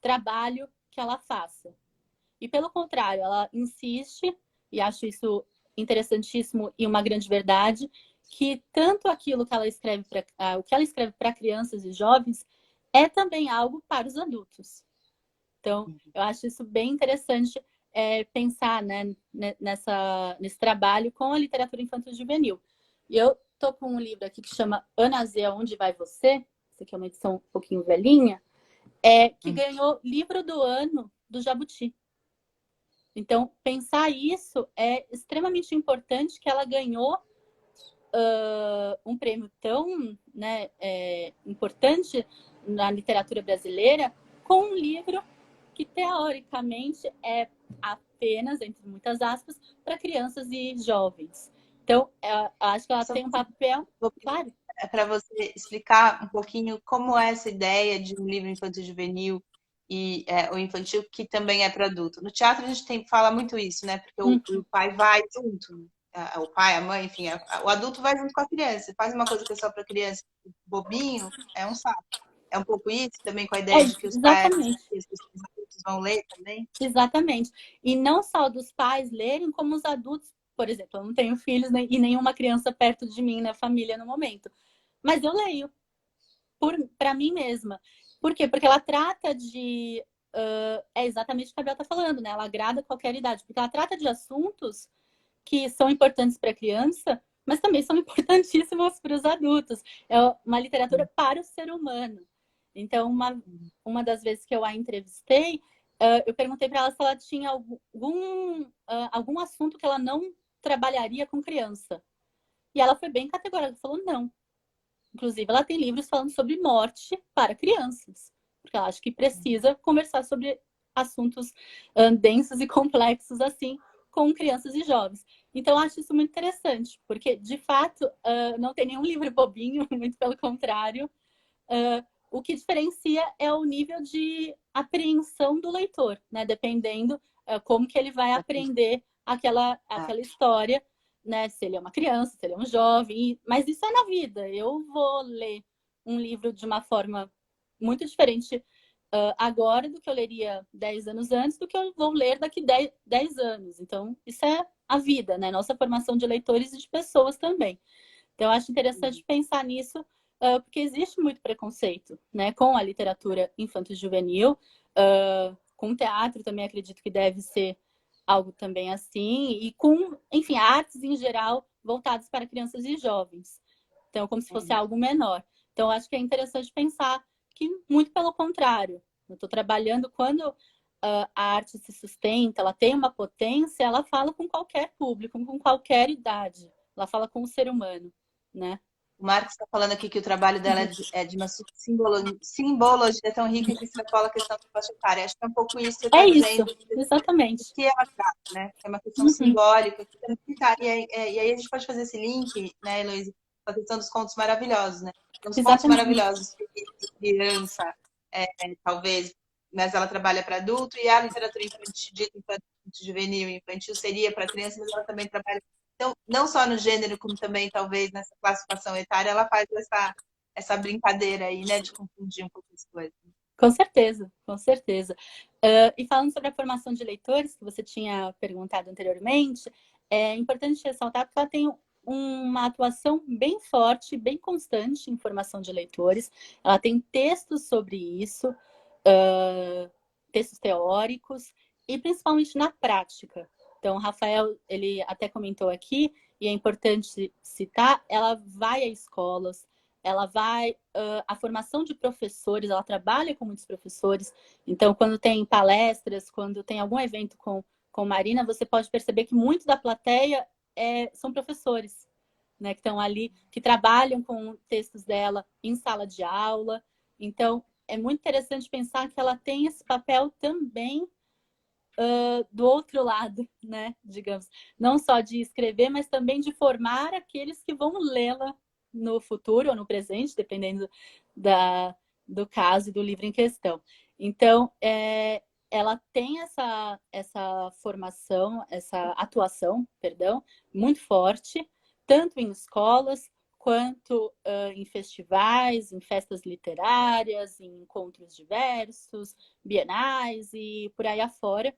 Speaker 2: trabalho que ela faça. E pelo contrário, ela insiste, e acho isso interessantíssimo e uma grande verdade, que tanto aquilo que ela escreve o que ela escreve para crianças e jovens é também algo para os adultos. Então, eu acho isso bem interessante pensar, né, nesse trabalho com a literatura infanto-juvenil. E eu estou com um livro aqui que chama Ana Zé, Onde Vai Você? Essa aqui é uma edição um pouquinho velhinha, que ganhou livro do ano do Jabuti. Então, pensar isso é extremamente importante, que ela ganhou um prêmio tão, né, importante na literatura brasileira com um livro que, teoricamente, é apenas, entre muitas aspas, para crianças e jovens. Então, acho que ela
Speaker 1: Só
Speaker 2: tem um papel, claro.
Speaker 1: para você explicar um pouquinho como é essa ideia de um livro infanto-juvenil e o infantil que também é para adulto. No teatro a gente fala muito isso, né? Porque o pai vai junto, né? O pai, a mãe, enfim, o adulto vai junto com a criança. Faz uma coisa que é só para criança, bobinho, é um saco. É um pouco isso também com a ideia de que os pais
Speaker 2: Exatamente.
Speaker 1: e os adultos vão ler também.
Speaker 2: Exatamente. E não só dos pais lerem, como os adultos. Por exemplo, eu não tenho filhos e nenhuma criança perto de mim na família no momento. Mas eu leio para mim mesma. Por quê? Porque ela trata de. É exatamente o que a Bel está falando, né? Ela agrada qualquer idade. Porque ela trata de assuntos que são importantes para a criança, mas também são importantíssimos para os adultos. É uma literatura para o ser humano. Então, uma das vezes que eu a entrevistei, eu perguntei para ela se ela tinha algum assunto que ela não trabalharia com criança. E ela foi bem categórica, falou não. Inclusive, ela tem livros falando sobre morte para crianças, porque ela acha que precisa conversar sobre assuntos densos e complexos assim com crianças e jovens. Então, eu acho isso muito interessante, porque, de fato, não tem nenhum livro bobinho, muito pelo contrário. O que diferencia é o nível de apreensão do leitor, né? Dependendo como que ele vai aprender aquela história, né? Se ele é uma criança, se ele é um jovem. Mas isso é na vida. Eu vou ler um livro de uma forma muito diferente agora do que eu leria 10 anos antes, do que eu vou ler daqui 10 anos. Então, isso é a vida, né? Nossa formação de leitores e de pessoas também. Então, eu acho interessante pensar nisso, porque existe muito preconceito, né, com a literatura infanto-juvenil, com o teatro também acredito que deve ser algo também assim, e com, enfim, artes em geral voltadas para crianças e jovens. Então, como se fosse algo menor. Então, eu acho que é interessante pensar que, muito pelo contrário, eu estou trabalhando quando a arte se sustenta, ela tem uma potência, ela fala com qualquer público, com qualquer idade. Ela fala com o ser humano, né?
Speaker 1: O Marcos está falando aqui que o trabalho dela é de uma simbologia tão rica que extrapola a questão da faixa etária. Acho que é um pouco isso que você
Speaker 2: É
Speaker 1: está
Speaker 2: isso,
Speaker 1: dizendo, o
Speaker 2: exatamente.
Speaker 1: que ela trata, né? É uma questão
Speaker 2: Uhum.
Speaker 1: simbólica. E aí a gente pode fazer esse link, né, Heloísa, com a questão dos contos maravilhosos, né? Tem uns contos
Speaker 2: Exatamente.
Speaker 1: maravilhosos de criança, talvez, mas ela trabalha para adulto, e a literatura infantil, dita infantil, juvenil e infantil seria para criança, mas ela também trabalha. Então, não só no gênero, como também, talvez, nessa classificação etária, ela faz essa brincadeira aí, né, de confundir um pouco as coisas.
Speaker 2: Com certeza, com certeza. E falando sobre a formação de leitores, que você tinha perguntado anteriormente, é importante ressaltar que ela tem uma atuação bem forte, bem constante em formação de leitores. Ela tem textos sobre isso, textos teóricos, e principalmente na prática. Então, o Rafael, ele até comentou aqui, e é importante citar, ela vai a escolas, ela vai a formação de professores, ela trabalha com muitos professores. Então, quando tem palestras, quando tem algum evento com Marina, você pode perceber que muito da plateia são professores, né, que estão ali, que trabalham com textos dela em sala de aula. Então, é muito interessante pensar que ela tem esse papel também do outro lado, né, digamos. Não só de escrever, mas também de formar aqueles que vão lê-la no futuro ou no presente, dependendo do caso e do livro em questão. Então, ela tem essa formação, essa atuação, perdão, muito forte, tanto em escolas, quanto em festivais, em festas literárias, em encontros diversos, bienais e por aí afora.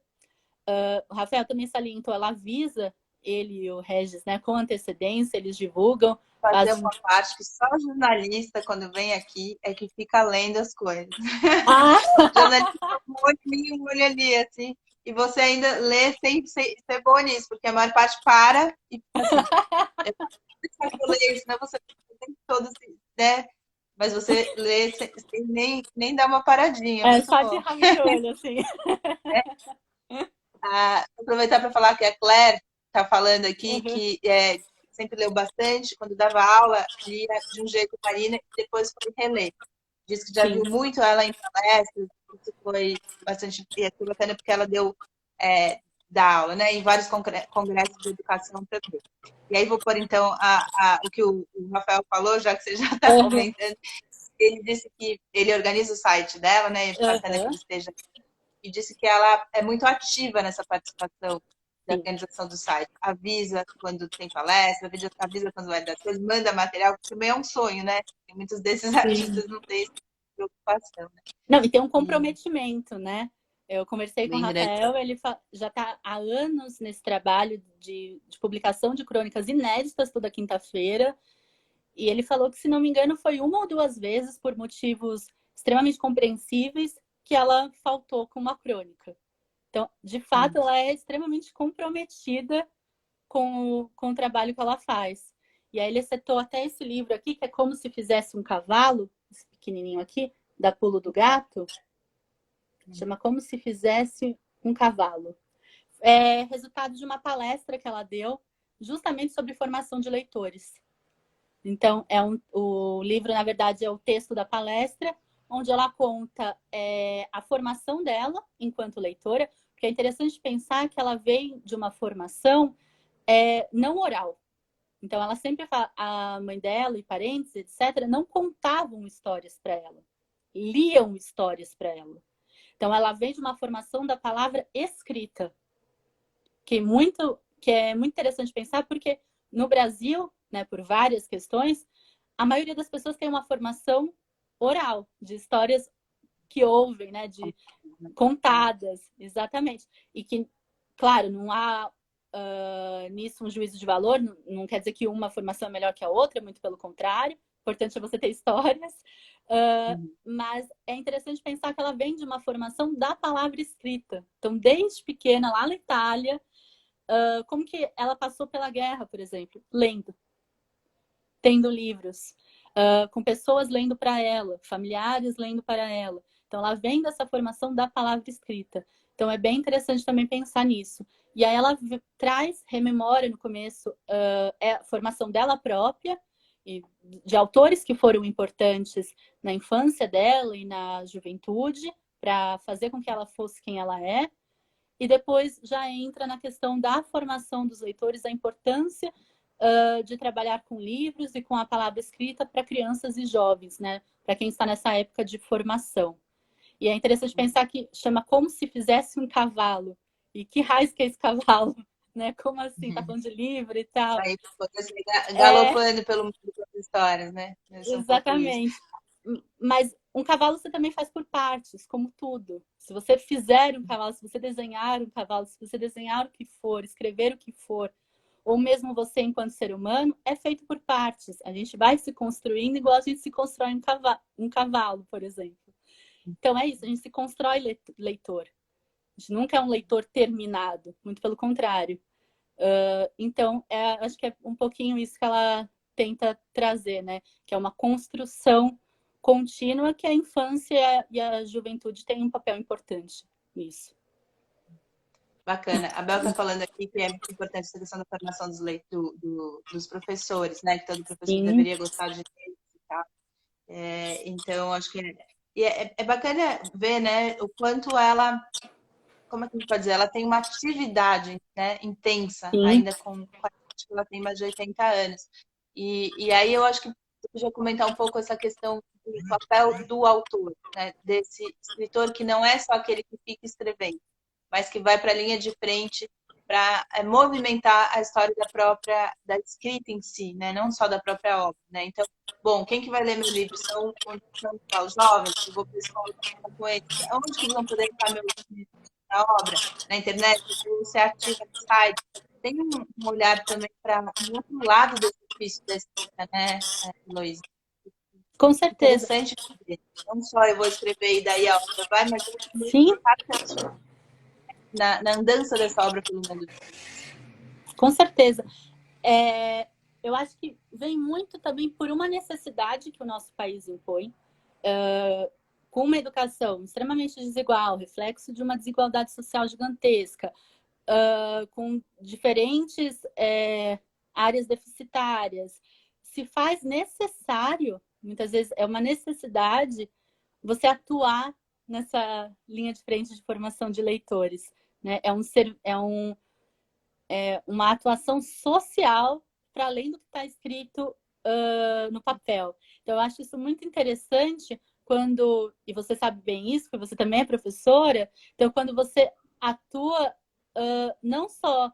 Speaker 2: O Rafael também salientou, ela avisa ele e o Regis, né, com antecedência, eles divulgam.
Speaker 1: Fazer uma parte que só jornalista, quando vem aqui, é que fica lendo as coisas.
Speaker 2: Ah!
Speaker 1: Jornalista, um olho ali, assim, e você ainda lê sem ser boa nisso, porque a maior parte para e fica assim. Eu leio, senão você tem todo, né? Mas você lê sem nem dar uma paradinha, muito
Speaker 2: Só de
Speaker 1: bom.
Speaker 2: rabo de olho, assim.
Speaker 1: Aproveitar para falar que a Claire está falando aqui
Speaker 2: Uhum.
Speaker 1: que sempre leu bastante, quando dava aula, lia de um jeito Marina e depois foi reler. Diz que já
Speaker 2: Sim.
Speaker 1: viu muito ela em palestras, isso foi bastante bacana porque ela deu da aula, né, em vários congressos de educação também. E aí vou pôr então o que o Rafael falou, já que você já está comentando. Ele disse que ele organiza o site dela, né, bacana que ele esteja aqui, e disse que ela é muito ativa nessa participação da organização do site. Avisa quando tem palestra, avisa quando vai dar coisa, manda material, que também é um sonho, né? E muitos desses artistas não têm essa preocupação. Né?
Speaker 2: Não, e tem um comprometimento, né? Eu conversei com o
Speaker 1: Bem grande.
Speaker 2: Rafael, ele já está há anos nesse trabalho de publicação de crônicas inéditas toda quinta-feira. E ele falou que, se não me engano, foi uma ou duas vezes, por motivos extremamente compreensíveis, que ela faltou com uma crônica. Então, de fato, ela é extremamente comprometida com o trabalho que ela faz. E aí ele citou até esse livro aqui, que é Como se Fizesse um Cavalo, esse pequenininho aqui, da Pulo do Gato. Chama Como se Fizesse um Cavalo. É resultado de uma palestra que ela deu justamente sobre formação de leitores. Então, o livro, na verdade, é o texto da palestra, onde ela conta a formação dela enquanto leitora, porque é interessante pensar que ela veio de uma formação não oral. Então, ela sempre fala, a mãe dela e parentes, etc., não contavam histórias para ela, liam histórias para ela. Então, ela vem de uma formação da palavra escrita, que é muito interessante pensar, porque no Brasil, né, por várias questões, a maioria das pessoas tem uma formação oral, de histórias que ouvem, né, de contadas, exatamente. E que, claro, não há nisso um juízo de valor, não quer dizer que uma formação é melhor que a outra, muito pelo contrário. O importante é você ter histórias. Mas é interessante pensar que ela vem de uma formação da palavra escrita. Então, desde pequena, lá na Itália, como que ela passou pela guerra, por exemplo? Lendo. Tendo livros. Com pessoas lendo para ela, familiares lendo para ela. Então, ela vem dessa formação da palavra escrita. Então, é bem interessante também pensar nisso. E aí ela rememora no começo a formação dela própria, e de autores que foram importantes na infância dela e na juventude, para fazer com que ela fosse quem ela é. E depois já entra na questão da formação dos leitores, a importância de trabalhar com livros e com a palavra escrita para crianças e jovens, né? Para quem está nessa época de formação. E é interessante pensar que chama Como se Fizesse um Cavalo. E que raiz que é esse cavalo? Né? Como assim? Tá falando de livro e tal?
Speaker 1: Aí, galopando pelo mundo. histórias, né? É um pouco isso.
Speaker 2: Exatamente. Mas um cavalo você também faz por partes, como tudo. Se você fizer um cavalo, se você desenhar um cavalo, se você desenhar o que for, escrever o que for, ou mesmo você enquanto ser humano, é feito por partes. A gente vai se construindo igual a gente se constrói um cavalo, por exemplo. Então é isso, a gente se constrói leitor. A gente nunca é um leitor terminado, muito pelo contrário. Então, acho que é um pouquinho isso que ela tenta trazer, né? Que é uma construção contínua que a infância e a juventude têm um papel importante nisso.
Speaker 1: Bacana. A Bel está falando aqui que é muito importante essa questão da formação dos professores, né? Que todo professor
Speaker 2: Sim,
Speaker 1: deveria gostar de ter e tal. Então, acho que é bacana ver, né, o quanto ela, como é que a gente pode dizer, ela tem uma atividade, né, intensa,
Speaker 2: sim,
Speaker 1: ainda com a gente, que ela tem mais de 80 anos. E aí eu acho que você podia comentar um pouco essa questão do papel do autor, né, desse escritor que não é só aquele que fica escrevendo, mas que vai para a linha de frente para movimentar a história da escrita em si, né? Não só da própria obra, né? Então, bom, quem que vai ler meu livro? São os jovens, que eu vou para a escola com eles. Onde que eles vão poder estar meu livro na obra? Na internet? Você ativa no site? Tem um olhar também para um outro lado desse ofício da escrita, né, Heloísa?
Speaker 2: com certeza.
Speaker 1: Interessante ver. Não só eu vou escrever e daí a obra vai, mas eu também
Speaker 2: Sim,
Speaker 1: na andança dessa obra pelo mundo.
Speaker 2: com certeza. Eu acho que vem muito também por uma necessidade que o nosso país impõe, com uma educação extremamente desigual, reflexo de uma desigualdade social gigantesca, com diferentes áreas deficitárias, se faz necessário, muitas vezes é uma necessidade, você atuar nessa linha de frente de formação de leitores. Né? Uma atuação social para além do que está escrito no papel. Então, eu acho isso muito interessante quando, e você sabe bem isso, porque você também é professora, então, quando você atua não só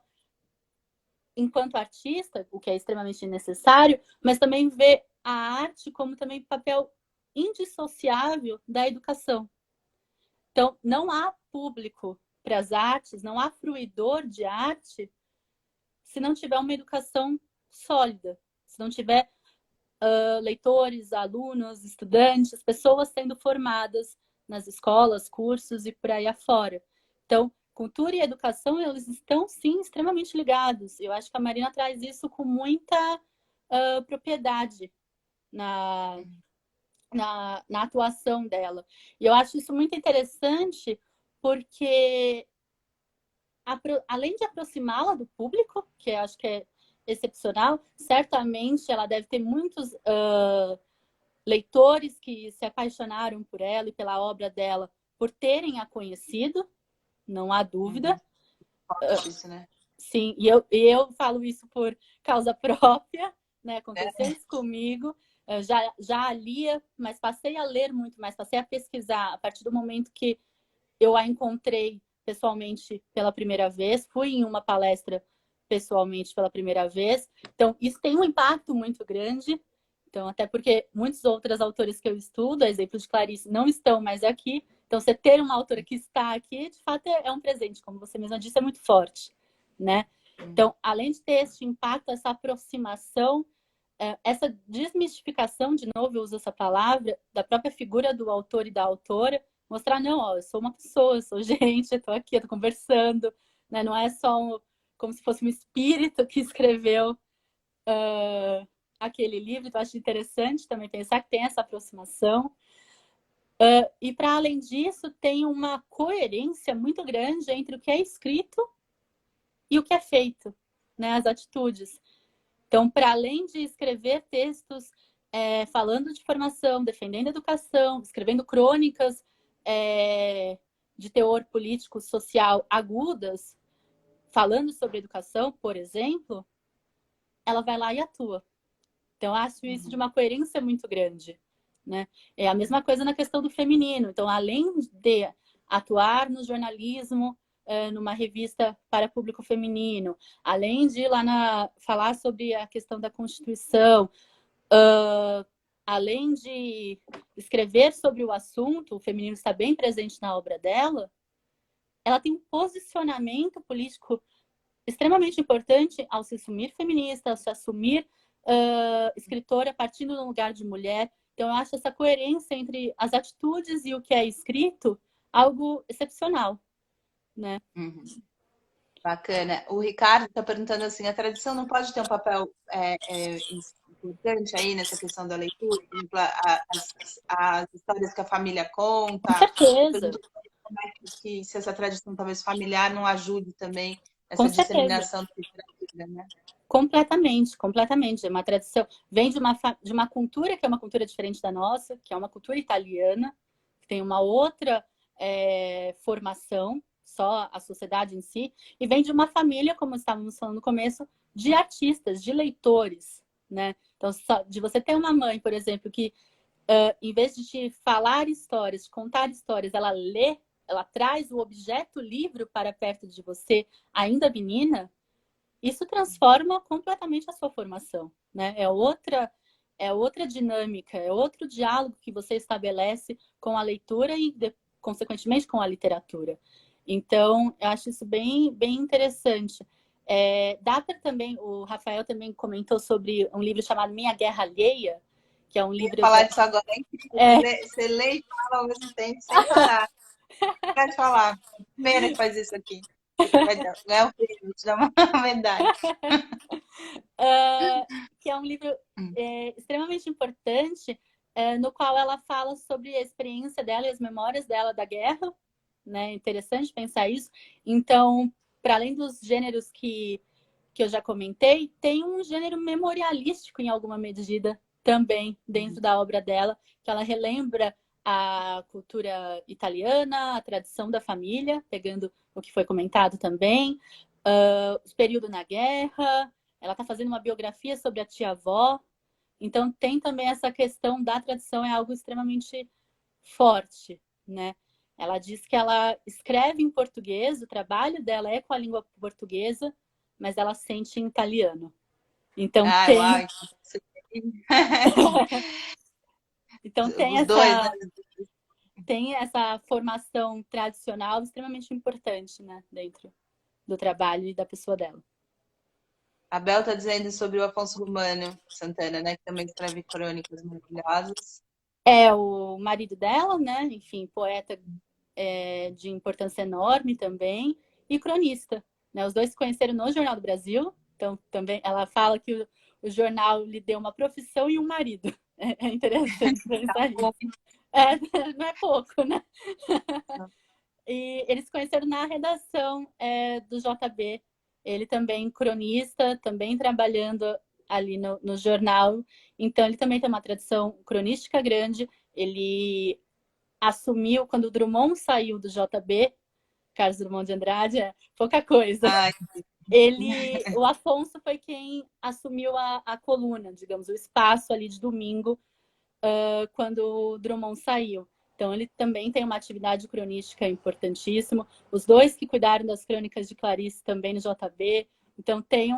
Speaker 2: enquanto artista, o que é extremamente necessário, mas também vê a arte como também papel indissociável da educação. Então, não há público para as artes, não há fruidor de arte se não tiver uma educação sólida, se não tiver leitores, alunos, estudantes, pessoas sendo formadas nas escolas, cursos e por aí afora. Então, cultura e educação, eles estão, sim, extremamente ligados. Eu acho que a Marina traz isso com muita propriedade na atuação dela. E eu acho isso muito interessante porque, além de aproximá-la do público, que eu acho que é excepcional, certamente ela deve ter muitos leitores que se apaixonaram por ela e pela obra dela por terem a conhecido, não há dúvida.
Speaker 1: Isso, né?
Speaker 2: Sim, e eu falo isso por causa própria, né? Aconteceu isso comigo. Eu já lia, mas passei a ler muito mais, passei a pesquisar a partir do momento que eu a encontrei pessoalmente pela primeira vez, fui em uma palestra pessoalmente pela primeira vez. Então, isso tem um impacto muito grande. Então, até porque muitos outros autores que eu estudo, a exemplo de Clarice, não estão mais aqui. Então, você ter uma autora que está aqui, de fato, é um presente, como você mesma disse, é muito forte, né? Então, além de ter esse impacto, essa aproximação, essa desmistificação, de novo, eu uso essa palavra, da própria figura do autor e da autora, mostrar, não, ó, eu sou uma pessoa, eu sou gente, eu tô aqui, eu tô conversando, né? Não é só como se fosse um espírito que escreveu aquele livro. Então, acho interessante também pensar que tem essa aproximação. E, para além disso, tem uma coerência muito grande entre o que é escrito e o que é feito, né? As atitudes. Então, para além de escrever textos falando de formação, defendendo a educação, escrevendo crônicas de teor político, social agudas, falando sobre educação, por exemplo, ela vai lá e atua. Então, eu acho isso de uma coerência muito grande. Né? É a mesma coisa na questão do feminino. Então, além de atuar no jornalismo, numa revista para público feminino, além de ir lá falar sobre a questão da Constituição, além de escrever sobre o assunto, o feminino está bem presente na obra dela, ela tem um posicionamento político extremamente importante ao se assumir feminista, ao se assumir escritora partindo de um lugar de mulher. Então, eu acho essa coerência entre as atitudes e o que é escrito algo excepcional, né?
Speaker 1: Uhum. Bacana. O Ricardo está perguntando assim, a tradição não pode ter um papel importante aí nessa questão da leitura? Por exemplo, as histórias que a família
Speaker 2: Com
Speaker 1: conta.
Speaker 2: certeza,
Speaker 1: Como é que se essa tradição talvez familiar não ajude também
Speaker 2: com
Speaker 1: essa
Speaker 2: certeza.
Speaker 1: disseminação da literatura, né?
Speaker 2: Completamente, completamente. É uma tradição, vem de uma cultura que é uma cultura diferente da nossa, que é uma cultura italiana, que tem uma outra formação, só a sociedade em si, e vem de uma família, como estávamos falando no começo, de artistas, de leitores, né? Então, de você ter uma mãe, por exemplo, que em vez de te falar histórias, de contar histórias, ela lê, ela traz o objeto livro para perto de você, ainda menina, isso transforma completamente a sua formação, né? É outra dinâmica, é outro diálogo que você estabelece com a leitura e, consequentemente, com a literatura. Então, eu acho isso bem, bem interessante. Dá para também, o Rafael também comentou sobre um livro chamado Minha Guerra Alheia, que é um livro
Speaker 1: Falar disso agora, é
Speaker 2: é,
Speaker 1: incrível. Você lê e fala ao mesmo tempo, sem parar. Pode falar. A primeira que faz isso aqui. Vai ganhar o prêmio, te dar uma medalha.
Speaker 2: que é um livro
Speaker 1: Hum.
Speaker 2: extremamente importante, no qual ela fala sobre a experiência dela e as memórias dela da guerra, né? Interessante pensar isso. Então, para além dos gêneros que eu já comentei, tem um gênero memorialístico em alguma medida também dentro da obra dela, que ela relembra a cultura italiana, a tradição da família, pegando o que foi comentado também, o período na guerra. Ela está fazendo uma biografia sobre a tia-avó. Então, tem também essa questão da tradição, é algo extremamente forte, né? Ela diz que ela escreve em português, o trabalho dela é com a língua portuguesa, mas ela sente em italiano. Então
Speaker 1: Ah,
Speaker 2: tem,
Speaker 1: uau.
Speaker 2: então
Speaker 1: Os dois, né?
Speaker 2: tem essa formação tradicional extremamente importante, né, dentro do trabalho e da pessoa dela.
Speaker 1: A Bel está dizendo sobre o Afonso Romano Santana, né? Que também escreve crônicas maravilhosas.
Speaker 2: É o marido dela, né? Enfim, poeta de importância enorme também e cronista, né? Os dois se conheceram no Jornal do Brasil, então também ela fala que o jornal lhe deu uma profissão e um marido. É interessante pensar isso. Não é pouco, né? E eles se conheceram na redação do JB. Ele também cronista, também trabalhando ali no jornal. Então, ele também tem uma tradição cronística grande. Ele assumiu, quando o Drummond saiu do JB, Carlos Drummond de Andrade, pouca coisa.
Speaker 1: Ai,
Speaker 2: O Afonso foi quem assumiu a coluna, digamos, o espaço ali de domingo, quando o Drummond saiu. Então, ele também tem uma atividade cronística importantíssima. Os dois que cuidaram das crônicas de Clarice também no JB. Então, tem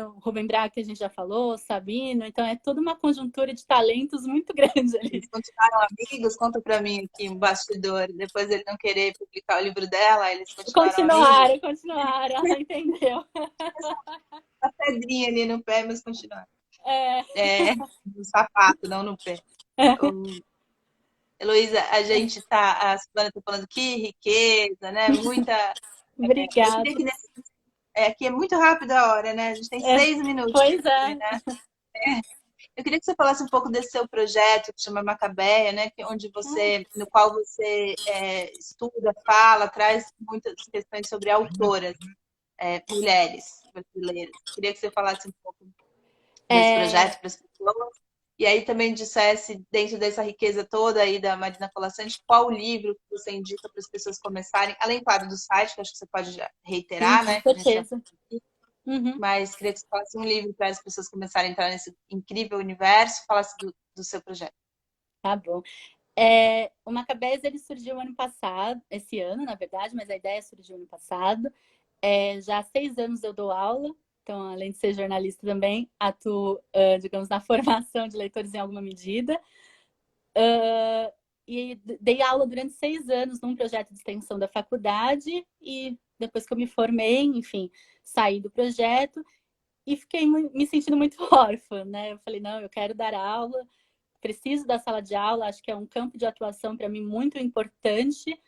Speaker 2: o Rubem Braga, que a gente já falou, Sabino. Então, é toda uma conjuntura de talentos muito grande ali.
Speaker 1: eles continuaram amigos? Conta para mim aqui um bastidor. Depois ele não querer publicar o livro dela, eles continuaram amigos?
Speaker 2: Continuaram, ela entendeu.
Speaker 1: Uma pedrinha ali no pé, mas continuaram.
Speaker 2: É.
Speaker 1: No sapato, não no pé. Heloísa, a Silvana está falando que riqueza, né? Muita. Eu queria
Speaker 2: Obrigada.
Speaker 1: que aqui é muito rápido a hora, né? A gente tem 6 minutos
Speaker 2: Pois
Speaker 1: para
Speaker 2: é.
Speaker 1: terminar. Eu queria que você falasse um pouco desse seu projeto que chama Macabeia, né? No qual você estuda, fala, traz muitas questões sobre autoras, mulheres brasileiras. Queria que você falasse um pouco desse projeto para as pessoas. E aí também dissesse, dentro dessa riqueza toda aí da Marina Colasanti, qual o livro que você indica para as pessoas começarem, além, claro, do site, que acho que você pode já
Speaker 2: Sim,
Speaker 1: reiterar,
Speaker 2: com
Speaker 1: né? Que a gente já
Speaker 2: certeza. Uhum.
Speaker 1: mas queria que você falasse um livro para as pessoas começarem a entrar nesse incrível universo, falasse do seu projeto.
Speaker 2: Tá bom. O Macabés, ele surgiu ano passado, esse ano, na verdade, mas a ideia surgiu ano passado. Já há 6 anos eu dou aula, Então, além de ser jornalista também, atuo, digamos, na formação de leitores em alguma medida. E dei aula durante 6 anos num projeto de extensão da faculdade e depois que eu me formei, enfim, saí do projeto e fiquei me sentindo muito órfã, né? Eu falei, não, eu quero dar aula, preciso da sala de aula, acho que é um campo de atuação para mim muito importante.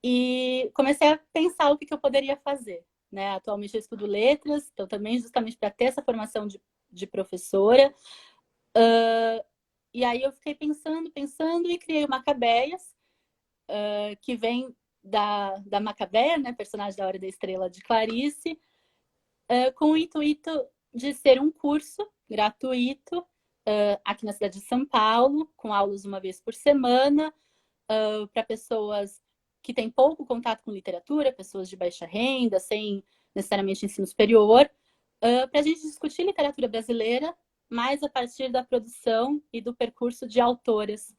Speaker 2: E comecei a pensar o que eu poderia fazer, né? Atualmente eu estudo letras, então também justamente para ter essa formação de professora. E aí eu fiquei pensando e criei o Macabeias, que vem da Macabeia, né? Personagem da Hora da Estrela de Clarice, com o intuito de ser um curso gratuito aqui na cidade de São Paulo, com aulas uma vez por semana, para pessoas que têm pouco contato com literatura, pessoas de baixa renda, sem necessariamente ensino superior, para a gente discutir literatura brasileira, mas a partir da produção e do percurso de autoras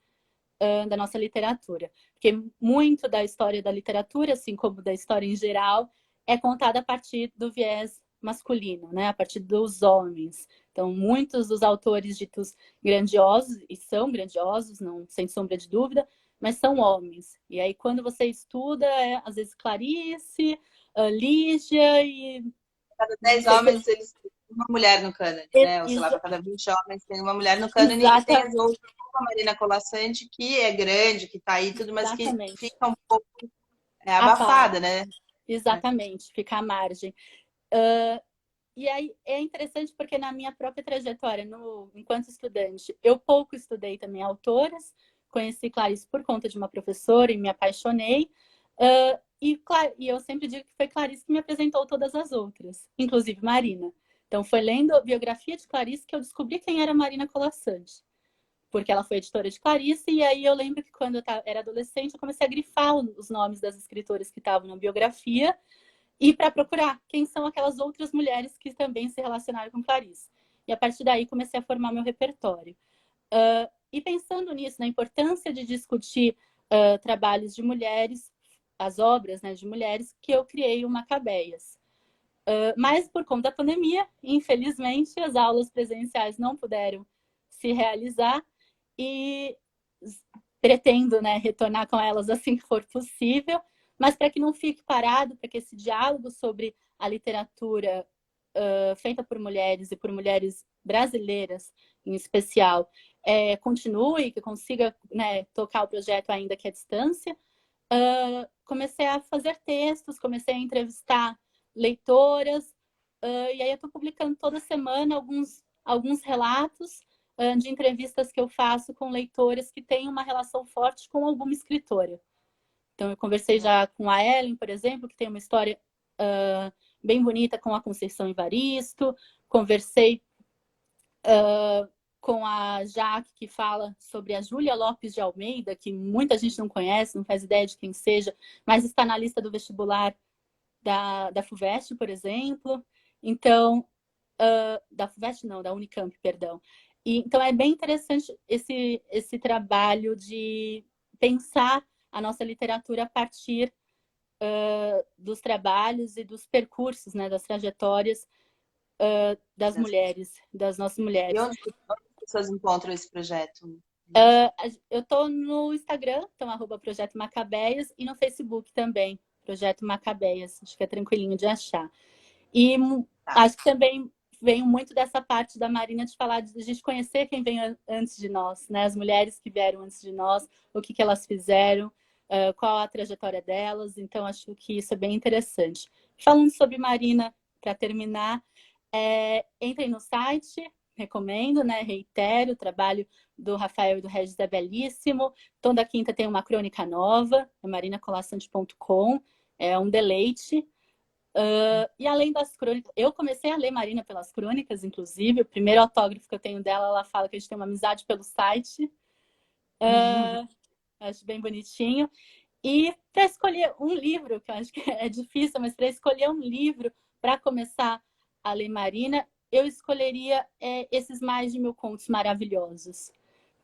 Speaker 2: da nossa literatura. Porque muito da história da literatura, assim como da história em geral, é contada a partir do viés masculino, né? A partir dos homens. Então, muitos dos autores ditos grandiosos, e são grandiosos, não, sem sombra de dúvida, mas são homens. E aí, quando você estuda, às vezes Clarice, Lígia e...
Speaker 1: Cada 10 homens, eles têm uma mulher no cânone, né? Ou sei lá, para cada 20 homens tem uma mulher no cânone. E tem as outras, como a Marina Colasanti, que é grande, que está aí tudo, mas que fica um pouco abafada, né?
Speaker 2: Exatamente, fica à margem. E aí é interessante porque na minha própria trajetória, enquanto estudante, eu pouco estudei também autoras, conheci Clarice por conta de uma professora e me apaixonei. E eu sempre digo que foi Clarice que me apresentou todas as outras, inclusive Marina. Então foi lendo a biografia de Clarice que eu descobri quem era Marina Colasanti, porque ela foi editora de Clarice, e aí eu lembro que quando eu era adolescente eu comecei a grifar os nomes das escritoras que estavam na biografia, e para procurar quem são aquelas outras mulheres que também se relacionaram com Clarice. E a partir daí comecei a formar meu repertório. E pensando nisso, na importância de discutir trabalhos de mulheres, as obras, né, de mulheres, que eu criei o Macabeias. Mas por conta da pandemia, infelizmente, as aulas presenciais não puderam se realizar e pretendo, né, retornar com elas assim que for possível, mas para que não fique parado, para que esse diálogo sobre a literatura feita por mulheres e por mulheres brasileiras, em especial, continue, que consiga, né, tocar o projeto ainda que à distância. Comecei a fazer textos, comecei a entrevistar leitoras, e aí eu estou publicando toda semana alguns relatos de entrevistas que eu faço com leitoras que têm uma relação forte com alguma escritora. Então, eu conversei já com a Ellen, por exemplo, que tem uma história bem bonita com a Conceição Evaristo. Conversei com a Jaque, que fala sobre a Júlia Lopes de Almeida, que muita gente não conhece, não faz ideia de quem seja, mas está na lista do vestibular da FUVEST, por exemplo. Então, da FUVEST não, da Unicamp, perdão. Então, é bem interessante esse trabalho de pensar a nossa literatura a partir dos trabalhos e dos percursos, né, das trajetórias das mulheres, das nossas mulheres.
Speaker 1: E onde as pessoas encontram esse projeto?
Speaker 2: Eu estou no Instagram, então, @Projeto Macabeias, e no Facebook também, Projeto Macabeias. Acho que é tranquilinho de achar. E acho que também vem muito dessa parte da Marina de falar de a gente conhecer quem veio antes de nós, né? As mulheres que vieram antes de nós, o que elas fizeram, qual a trajetória delas. Então, acho que isso é bem interessante. Falando sobre Marina, para terminar, entrem no site, recomendo, né? Reitero, o trabalho do Rafael e do Regis é belíssimo. Toda quinta tem uma crônica nova, é marinacolassante.com, é um deleite. E além das crônicas, eu comecei a ler Marina pelas crônicas, inclusive. O primeiro autógrafo que eu tenho dela, ela fala que a gente tem uma amizade pelo site. Acho bem bonitinho. E para escolher um livro, que eu acho que é difícil, mas para escolher um livro para começar a ler Marina, eu escolheria esses Mais de Mil Contos Maravilhosos.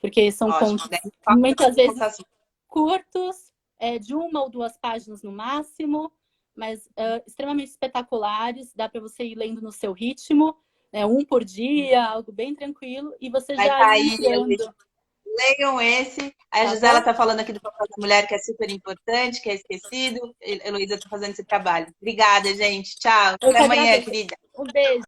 Speaker 2: Porque são contos muitas vezes curtos, de 1 ou 2 páginas no máximo, mas extremamente espetaculares. Dá para você ir lendo no seu ritmo, um por dia, algo bem tranquilo, e você
Speaker 1: Vai
Speaker 2: já
Speaker 1: estar
Speaker 2: ir
Speaker 1: aí,
Speaker 2: entrando,
Speaker 1: leiam esse. A
Speaker 2: tá
Speaker 1: Gisela
Speaker 2: bom?
Speaker 1: está falando aqui do papel da mulher, que é super importante, que é esquecido. Heloísa está fazendo esse trabalho. Obrigada, gente. Tchau.
Speaker 2: Eu
Speaker 1: Até
Speaker 2: que
Speaker 1: amanhã,
Speaker 2: agradeço.
Speaker 1: querida.
Speaker 2: Um beijo.